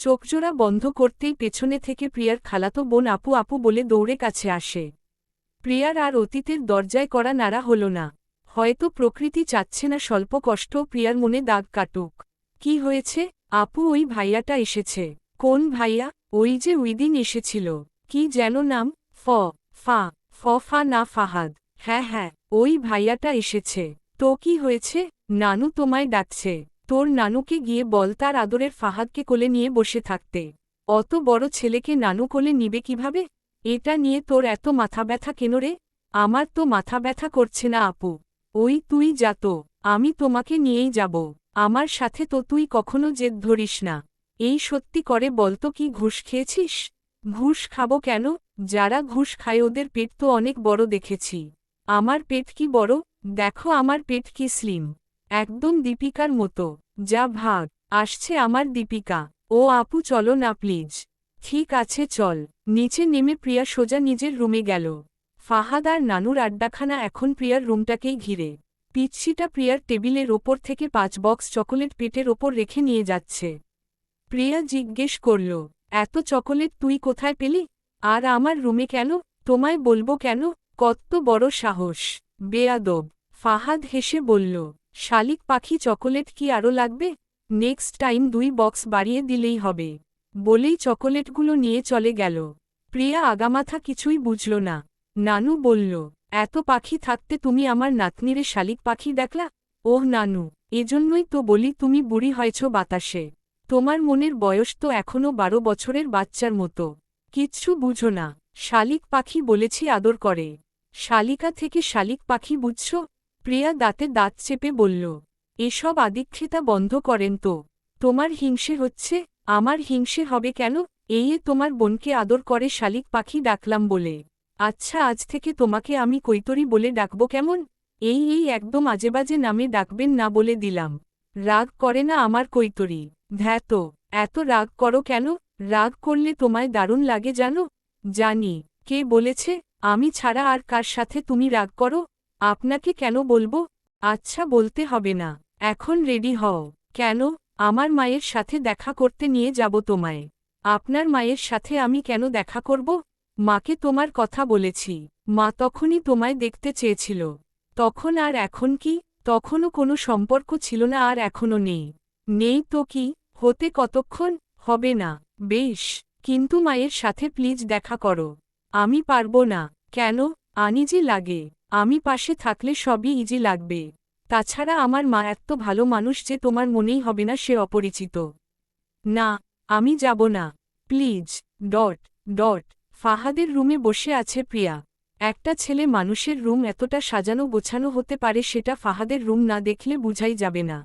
চোখজোড়া বন্ধ করতেই পেছনে থেকে প্রিয়ার খালাতো বোন আপু আপু বলে দৌড়ে কাছে আসে। প্রিয়ার আর অতীতের দরজায় করা নাড়া হল না। হয়তো প্রকৃতি চাচ্ছে না স্বল্প কষ্টও প্রিয়ার মনে দাগ কাটুক। কি হয়েছে? আপু ওই ভাইয়াটা এসেছে। কোন ভাইয়া? ওই যে উইদিন এসেছিল। কি যেন নাম? ফা না ফাহাদ। হ্যাঁ হ্যাঁ, ওই ভাইয়াটা এসেছে। তো কি হয়েছে? নানু তোমায় ডাকছে। তোর নানুকে গিয়ে বল তার আদরের ফাহাদকে কোলে নিয়ে বসে থাকতে। অত বড় ছেলেকে নানু কোলে নিবে কিভাবে? এটা নিয়ে তোর এত মাথা ব্যথা কেন রে? আমার তো মাথা ব্যথা করছে না আপু। ওই তুই যা তো, আমি তোমাকে নিয়েই যাব। আমার সাথে তো তুই কখনো জেদ ধরিস না। এই সত্যি করে বলতো কি ঘুষ খেয়েছিস? ঘুষ খাবো কেন? যারা ঘুষ খায় ওদের পেট তো অনেক বড় দেখেছি। আমার পেট কি বড়? দেখো আমার পেট কি স্লিম। একদম দীপিকার মতো। যা ভাগ, আসছে আমার দীপিকা। ও আপু চলো না প্লিজ। ঠিক আছে চল। নিচে নেমে প্রিয়া সোজা নিজের রুমে গেল। ফাহাদ আর নানুর আড্ডাখানা এখন প্রিয়ার রুমটাকেই ঘিরে। পিচ্ছিটা প্রিয়ার টেবিলের ওপর থেকে 5 বক্স চকোলেট পেটের ওপর রেখে নিয়ে যাচ্ছে। প্রিয়া জিজ্ঞেস করল, এত চকোলেট তুই কোথায় পেলি? আর আমার রুমে কেন? তোমায় বলবো কেন? কত বড় সাহস! বেয়াদব! ফাহাদ হেসে বলল, শালিক পাখি চকোলেট কি আরও লাগবে? নেক্সট টাইম 2 বক্স বাড়িয়ে দিলেই হবে, বলেই চকোলেটগুলো নিয়ে চলে গেল। প্রিয়া আগামাথা কিছুই বুঝল না। নানু বলল, এত পাখি থাকতে তুমি আমার নাতনিরে শালিক পাখি দেখলা? ওহ নানু, এজন্যই তো বলি তুমি বুড়ি হয়েছ বাতাসে। তোমার মনের বয়স তো এখনও 12 বছরের বাচ্চার মতো, কিচ্ছু বুঝো না। শালিক পাখি বলেছি আদর করে, শালিকা থেকে শালিক পাখি বুঝছ? প্রিয়া দাঁতে দাঁত চেপে বলল, এসব আদিক্ষেতা বন্ধ করেন তো। তোমার হিংসে হচ্ছে? আমার হিংসে হবে কেন? এই তোমার বোনকে আদর করে শালিক পাখি ডাকলাম বলে। আচ্ছা আজ থেকে তোমাকে আমি কৈতরী বলে ডাকব কেমন? এই একদম আজেবাজে নামে ডাকবেন না বলে দিলাম। রাগ করে না আমার কৈতরী? ধ্যাত, এত রাগ করো কেন? রাগ করলে তোমায় দারুণ লাগে জানো? জানি। কে বলেছে? আমি ছাড়া আর কার সাথে তুমি রাগ করো? আপনাকে কেন বলবো? আচ্ছা বলতে হবে না, এখন রেডি হও। কেন? আমার মায়ের সাথে দেখা করতে নিয়ে যাব তোমায়। আপনার মায়ের সাথে আমি কেন দেখা করব? মাকে তোমার কথা বলেছি, মা তখনই তোমায় দেখতে চেয়েছিল। তখন আর এখন কি? তখনও কোনো সম্পর্ক ছিল না আর এখনও নেই। নেই তো কি, হতে কতক্ষণ? হবে না। বেশ, কিন্তু মায়ের সাথে প্লিজ দেখা করো। আমি পারবো না। কেন? আনইজি লাগে। আমি পাশে থাকলে সবই ইজি লাগবে। তাছাড়া আমার মা এত ভালো মানুষ যে তোমার মনেই হবে না সে অপরিচিত। না, আমি যাব না। প্লিজ। ডট ডট ফাহাদের রুমে বসে আছে প্রিয়া। একটা ছেলে মানুষের রুম এতটা সাজানো গোছানো হতে পারে সেটা ফাহাদের রুম না দেখলে বুঝাই যাবে না।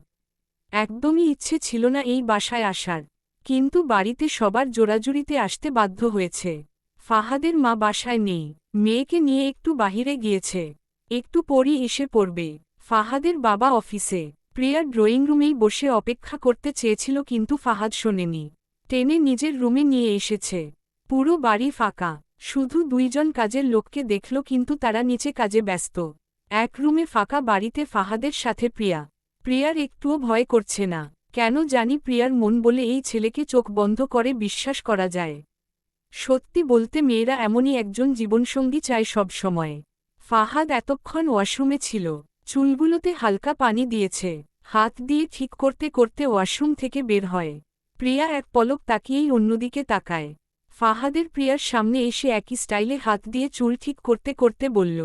একদমই ইচ্ছে ছিল না এই বাসায় আসার, কিন্তু বাড়িতে সবার জোরাজুরিতে আসতে বাধ্য হয়েছে। ফাহাদের মা বাসায় নেই, মেয়েকে নিয়ে একটু বাহিরে গিয়েছে, একটু পরই এসে পড়বে। ফাহাদের বাবা অফিসে। প্রিয়া ড্রয়িং রুমেই বসে অপেক্ষা করতে চেয়েছিল কিন্তু ফাহাদ শোনেনি, টেনে নিজের রুমে নিয়ে এসেছে। পুরো বাড়ি ফাঁকা, শুধু 2 জন কাজের লোককে দেখল কিন্তু তারা নিচে কাজে ব্যস্ত। এক রুমে ফাঁকা বাড়িতে ফাহাদের সাথে প্রিয়া। প্রিয়ার একটুও ভয় করছে না, কেন জানি প্রিয়ার মন বলে এই ছেলেকে চোখ বন্ধ করে বিশ্বাস করা যায়। সত্যি বলতে মেয়েরা এমনই একজন জীবনসঙ্গী চায় সব সময়। ফাহাদ এতক্ষণ ওয়াশরুমে ছিল, চুলগুলোতে হালকা পানি দিয়েছে, হাত দিয়ে ঠিক করতে করতে ওয়াশরুম থেকে বের হয়। প্রিয়া এক পলক তাকিয়েই অন্যদিকে তাকায়। ফাহাদের প্রিয়ার সামনে এসে একই স্টাইলে হাত দিয়ে চুল ঠিক করতে করতে বলল,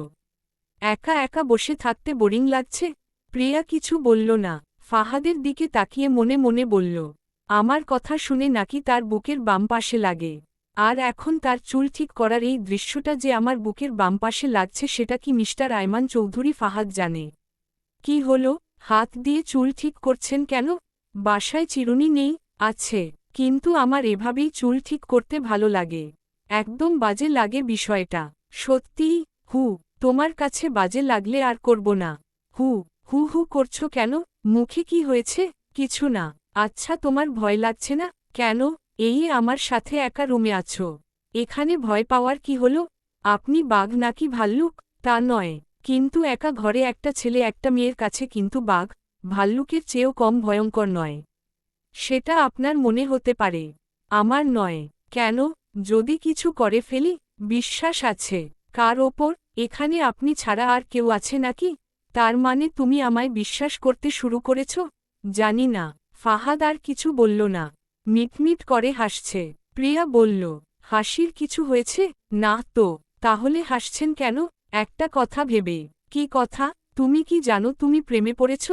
একা একা বসে থাকতে বোরিং লাগছে? প্রিয়া কিছু বলল না, ফাহাদের দিকে তাকিয়ে মনে মনে বলল, আমার কথা শুনে নাকি তার বুকের বাম পাশে লাগে। আর এখন তার চুল ঠিক করার এই দৃশ্যটা যে আমার বুকের বাম পাশে লাগছে সেটা কি মিস্টার আয়মান চৌধুরী ফাহাদ জানে? কি হলো, হাত দিয়ে চুল ঠিক করছেন কেন? বাসায় চিরুনি নেই? আছে, কিন্তু আমার এভাবেই চুল ঠিক করতে ভালো লাগে। একদম বাজে লাগে বিষয়টা। সত্যিই? হু, তোমার কাছে বাজে লাগলে আর করব না। হু হু হু করছো কেন? মুখে কি হয়েছে? কিছু না। আচ্ছা তোমার ভয় লাগছে না কেন? এই আমার সাথে একা রুমে আছো, এখানে ভয় পাওয়ার কি হলো? আপনি বাঘ নাকি ভাল্লুক? তা নয়, কিন্তু একা ঘরে একটা ছেলে একটা মেয়ের কাছে কিন্তু বাঘ ভাল্লুকের চেয়েও কম ভয়ঙ্কর নয়। সেটা আপনার মনে হতে পারে, আমার নয়। কেন? যদি কিছু করে ফেলি? বিশ্বাস আছে। কার ওপর? এখানে আপনি ছাড়া আর কেউ আছে নাকি? তার মানে তুমি আমায় বিশ্বাস করতে শুরু করেছ? জানি না। ফাহাদ আর কিছু বলল না, মিটমিট করে হাসছে। প্রিয়া বলল, হাসির কিছু হয়েছে? না তো। তাহলে হাসছেন কেন? একটা কথা ভেবে। কি কথা? তুমি কি জানো তুমি প্রেমে পড়েছ?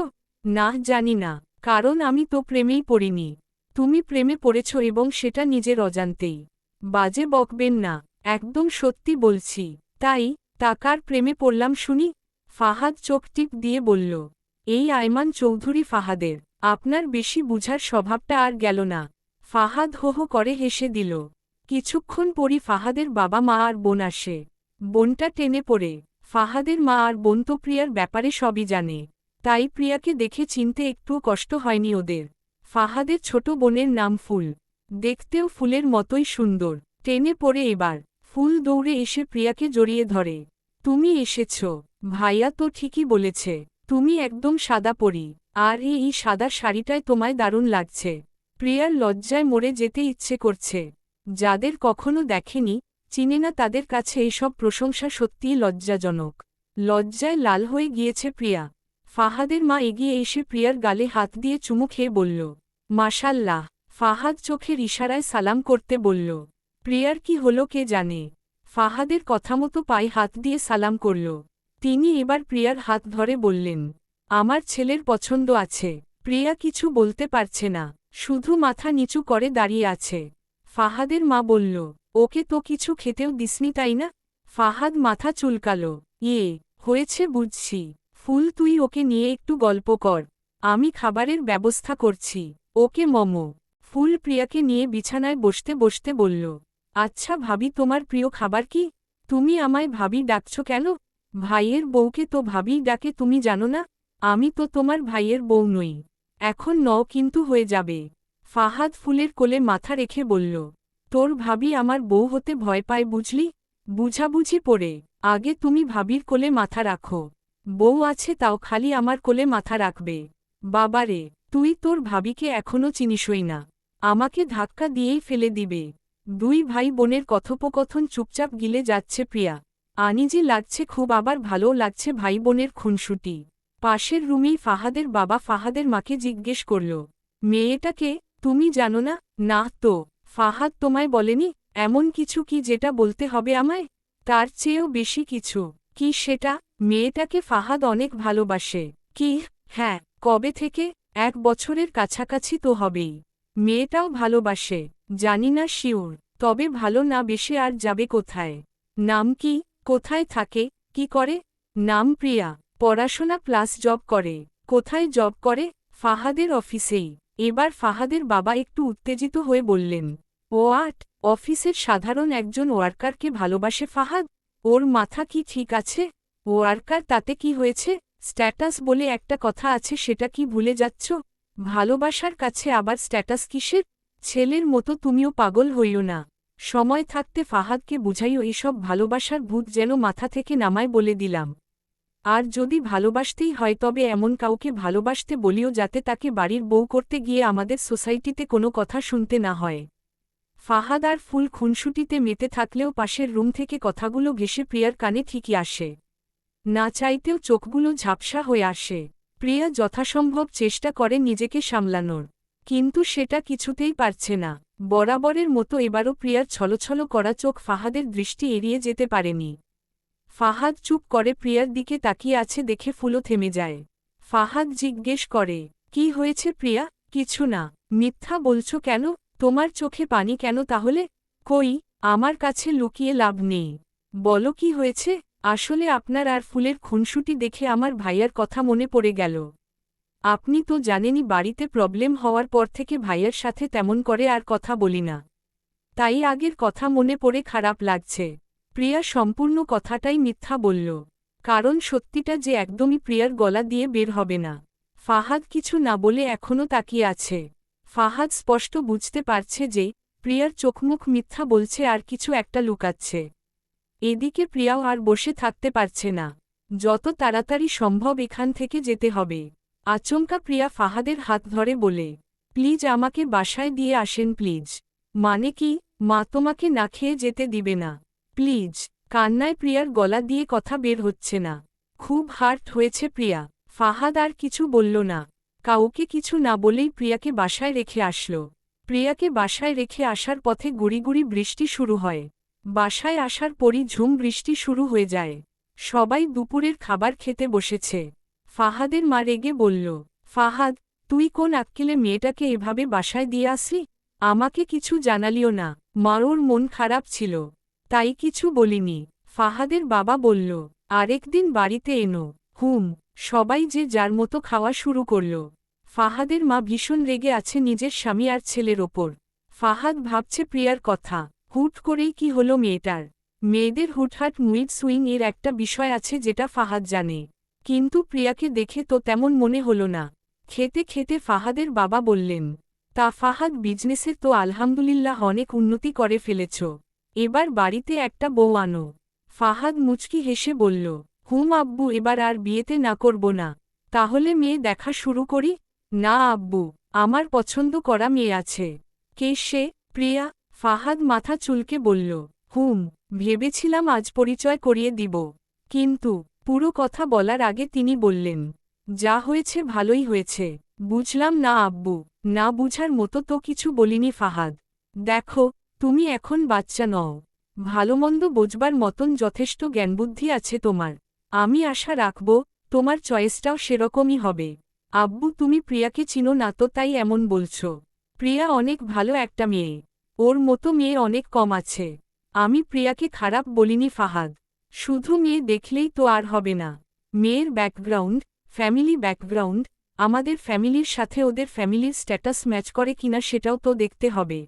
না জানি না, কারণ আমি তো প্রেমেই পড়িনি। তুমি প্রেমে পড়েছ এবং সেটা নিজের অজান্তেই। বাজে বকবেন না, একদম সত্যি বলছি। তাই? টাকার প্রেমে পড়লাম শুনি? ফাহাদ চোখ টিপ দিয়ে বলল, এই আয়মান চৌধুরী ফাহাদের। আপনার বেশি বুঝার স্বভাবটা আর গেল না। ফাহাদ হো হো করে হেসে দিল। কিছুক্ষণ পরই ফাহাদের বাবা মা আর বোন আসে। বোনটা টেনে পড়ে। ফাহাদের মা আর বোন তো প্রিয়ার ব্যাপারে সবই জানে, তাই প্রিয়াকে দেখে চিনতে একটুও কষ্ট হয়নি ওদের। ফাহাদের ছোট বোনের নাম ফুল, দেখতেও ফুলের মতোই সুন্দর। টেনে পড়ে এবার ফুল দৌড়ে এসে প্রিয়াকে জড়িয়ে ধরে। তুমি এসেছ? ভাইয়া তো ঠিকই বলেছে, তুমি একদম সাদা পরি, আর এই সাদা শাড়িটায় তোমায় দারুণ লাগছে। প্রিয়ার লজ্জায় মরে যেতে ইচ্ছে করছে। যাদের কখনো দেখেনি, চিনে না তাদের কাছে এসব প্রশংসা সত্যিই লজ্জাজনক। লজ্জায় লাল হয়ে গিয়েছে প্রিয়া। ফাহাদের মা এগিয়ে এসে প্রিয়ার গালে হাত দিয়ে চুমু খেয়ে বলল, মাশাল্লাহ। ফাহাদ চোখের ইশারায় সালাম করতে বলল। প্রিয়ার কি হলো কে জানে। ফাহাদের কথামতো পায়ে হাত দিয়ে সালাম করল। তিনি এবার প্রিয়ার হাত ধরে বললেন, আমার ছেলের পছন্দ আছে। প্রিয়া কিছু বলতে পারছে না, শুধু মাথা নিচু করে দাঁড়িয়ে আছে। ফাহাদের মা বলল, ওকে তো কিছু খেতেও দিসনি তাই না? ফাহাদ মাথা চুলকাল। হয়েছে বুঝছি। ফুল তুই ওকে নিয়ে একটু গল্প কর, আমি খাবারের ব্যবস্থা করছি। ওকে মমো। ফুল প্রিয়াকে নিয়ে বিছানায় বসতে বসতে বলল, আচ্ছা ভাবি তোমার প্রিয় খাবার কি? তুমি আমায় ভাবি ডাকছ কেন? ভাইয়ের বউকে তো ভাবিই ডাকে তুমি জানো না? আমি তো তোমার ভাইয়ের বউ নই। এখন নও কিন্তু হয়ে যাবে। ফাহাদ ফুলের কোলে মাথা রেখে বলল, তোর ভাবি আমার বউ হতে ভয় পায় বুঝলি? বুঝাবুঝি পড়ে আগে তুমি ভাবির কোলে মাথা রাখো। বউ আছে তাও খালি আমার কোলে মাথা রাখবে। বাবারে, তুই তোর ভাবিকে এখনও চিনিসই না, আমাকে ধাক্কা দিয়েই ফেলে দিবে। দুই ভাই বোনের কথোপকথন চুপচাপ গিলে যাচ্ছে প্রিয়া। আনিজি লাগছে খুব, আবার ভালোও লাগছে ভাই বোনের খুনসুটি। পাশের রুমেই ফাহাদের বাবা ফাহাদের মাকে জিজ্ঞেস করল, মেয়েটাকে তুমি জানো না? না তো। ফাহাদ তোমায় বলেনি? এমন কিছু কি যেটা বলতে হবে আমায়? তার চেয়েও বেশি কিছু। কি সেটা? মেয়েটাকে ফাহাদ অনেক ভালোবাসে। কি? হ্যাঁ। কবে থেকে? 1 বছরের কাছাকাছি তো হবেই। মেয়েটাও ভালোবাসে। জানি না শিওর, তবে ভালো না বেশে আর যাবে কোথায়? নাম কি? কোথায় থাকে? কি করে? নাম প্রিয়া। পড়াশোনা প্লাস জব করে। কোথায় জব করে? ফাহাদের অফিসেই। এবার ফাহাদের বাবা একটু উত্তেজিত হয়ে বললেন, অফিসের সাধারণ একজন ওয়ার্কারকে ভালোবাসে ফাহাদ? ওর মাথা কি ঠিক আছে? ওয়ার্কার তাতে কি হয়েছে? স্ট্যাটাস বলে একটা কথা আছে, সেটা কি ভুলে যাচ্ছ? ভালোবাসার কাছে আবার স্ট্যাটাস কিসের? ছেলের মতো তুমিও পাগল হইও না। সময় থাকতে ফাহাদকে বুঝাইও এসব ভালোবাসার ভূত যেন মাথা থেকে নামায় বলে দিলাম। আর যদি ভালোবাসতেই হয় তবে এমন কাউকে ভালোবাসতে বলিও যাতে তাকে বাড়ির বউ করতে গিয়ে আমাদের সোসাইটিতে কোনো কথা শুনতে না হয়। ফাহাদ আর ফুল খুনসুটিতে মেতে থাকলেও পাশের রুম থেকে কথাগুলো ঘেঁষে প্রিয়ার কানে ঠিকই আসে। না চাইতেও চোখগুলো ঝাপসা হয়ে আসে। প্রিয়া যথাসম্ভব চেষ্টা করে নিজেকে সামলানোর, কিন্তু সেটা কিছুতেই পারছে না। বরাবরের মতো এবারও প্রিয়ার ছলছল করা চোখ ফাহাদের দৃষ্টি এড়িয়ে যেতে পারেনি। ফাহাদ চুপ করে প্রিয়ার দিকে তাকিয়ে আছে দেখে ফুলও থেমে যায়। ফাহাদ জিজ্ঞেস করে, কি হয়েছে প্রিয়া? কিছু না। মিথ্যা বলছো কেন? তোমার চোখে পানি কেন তাহলে? কই, আমার কাছে লুকিয়ে লাভ নেই। বলো কি হয়েছে? আসলে আপনার আর ফুলের খুনসুটি দেখে আমার ভাইয়ার কথা মনে পড়ে গেল। আপনি তো জানেনই বাড়িতে প্রবলেম হওয়ার পর থেকে ভাইয়ার সাথে তেমন করে আর কথা বলি না। তাই আগের কথা মনে পড়ে খারাপ লাগছে। প্রিয়া সম্পূর্ণ কথাটাই মিথ্যা বলল, কারণ সত্যিটা যে একদমই প্রিয়ার গলা দিয়ে বের হবে না। ফাহাদ কিছু না বলে এখনও তাকিয়ে আছে। ফাহাদ স্পষ্ট বুঝতে পারছে যে প্রিয়ার চোখমুখ মিথ্যা বলছে আর কিছু একটা লুকাচ্ছে। এদিকে প্রিয়াও আর বসে থাকতে পারছে না, যত তাড়াতাড়ি সম্ভব এখান থেকে যেতে হবে। আচমকা প্রিয়া ফাহাদের হাত ধরে বলে, প্লিজ আমাকে বাসায় দিয়ে আসেন প্লিজ। মানে কি? মা তোমাকে না খেয়ে যেতে দিবে না? প্লিজ। কান্নায় প্রিয়ার গলা দিয়ে কথা বের হচ্ছে না। খুব হার্ট হয়েছে প্রিয়া। ফাহাদ আর কিছু বলল না। কাউকে কিছু না বলেই প্রিয়াকে বাসায় রেখে আসল। প্রিয়াকে বাসায় রেখে আসার পথে গুড়ি গুড়ি বৃষ্টি শুরু হয়। বাসায় আসার পরই ঝুম বৃষ্টি শুরু হয়ে যায়। সবাই দুপুরের খাবার খেতে বসেছে। ফাহাদের মা রেগে বলল, ফাহাদ, তুই কোন আক্কেলে মেয়েটাকে এভাবে বাসায় দিয়ে আসলি? আমাকে কিছু জানালিও না। মারোর মন খারাপ ছিল, তাই কিছু বলিনি। ফাহাদের বাবা বলল, আরেকদিন বাড়িতে এনো। সবাই যে যার মতো খাওয়া শুরু করল। ফাহাদের মা ভীষণ রেগে আছে নিজের স্বামী আর ছেলের ওপর। ফাহাদ ভাবছে প্রিয়ার কথা। হুট করেই কি হলো মেয়েটার? মেয়েদের হুটহাট মুড সুইং এর একটা বিষয় আছে যেটা ফাহাদ জানে, কিন্তু প্রিয়াকে দেখে তো তেমন মনে হলো না। খেতে খেতে ফাহাদের বাবা বললেন, তা ফাহাদ, বিজনেসের তো আলহামদুলিল্লাহ অনেক উন্নতি করে ফেলেছ। এবার বাড়িতে একটা বউ আনো। ফাহাদ মুচকি হেসে বলল, আব্বু, এবার আর বিয়েতে না করব না। তাহলে মেয়ে দেখা শুরু করি? না আব্বু, আমার পছন্দ করা মেয়ে আছে। কে সে? প্রিয়া। ফাহাদ মাথা চুলকে বলল, ভেবেছিলাম আজ পরিচয় করিয়ে দিব। কিন্তু পুরো কথা বলার আগে তিনি বললেন, যা হয়েছে ভালোই হয়েছে। বুঝলাম না আব্বু। না বুঝার মতো তো কিছু বলিনি ফাহাদ। দেখো, তুমি এখন বাচ্চা নও। ভালোমন্দ বোঝবার মতন যথেষ্ট জ্ঞানবুদ্ধি আছে তোমার। আমি আশা রাখব, তোমার চয়েসটাও সেরকমই হবে। আব্বু তুমি প্রিয়াকে চিনো না তো তাই এমন বলছো। প্রিয়া অনেক ভালো একটা মেয়ে। ওর মতো মেয়ে অনেক কম আছে। আমি প্রিয়াকে খারাপ বলিনি ফাহাদ। শুধু মেয়ে দেখলেই তো আর হবে না। মেয়ের ব্যাকগ্রাউন্ড, ফ্যামিলি ব্যাকগ্রাউন্ড, আমাদের ফ্যামিলির সাথে ওদের ফ্যামিলির স্ট্যাটাস ম্যাচ করে কিনা সেটাও তো দেখতে হবে।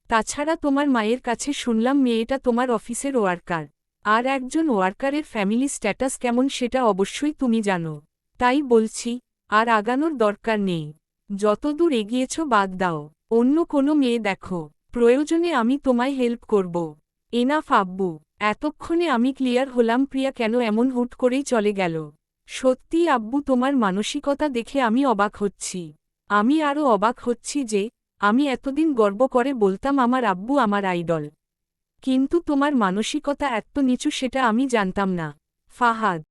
তাছাড়া তোমার মায়ের কাছে শুনলাম মেয়েটা তোমার অফিসের ওয়ার্কার। আর একজন ওয়ার্কারের ফ্যামিলি স্ট্যাটাস কেমন সেটা অবশ্যই তুমি জানো। তাই বলছি, আর আগানোর দরকার নেই। যতদূর এগিয়েছ বাদ দাও, অন্য কোনো মেয়ে দেখো। প্রয়োজনে আমি তোমায় হেল্প করব। এনাফ আব্বু। এতক্ষণে আমি ক্লিয়ার হলাম প্রিয়া কেন এমন হুট করেই চলে গেল। সত্যি আব্বু তোমার মানসিকতা দেখে আমি অবাক হচ্ছি। আমি আরও অবাক হচ্ছি যে, আমি এতদিন গর্ব করে বলতাম আমার আব্বু আমার আইডল। কিন্তু তোমার মানসিকতা এত নিচু সেটা আমি জানতাম না। ফাহাদ।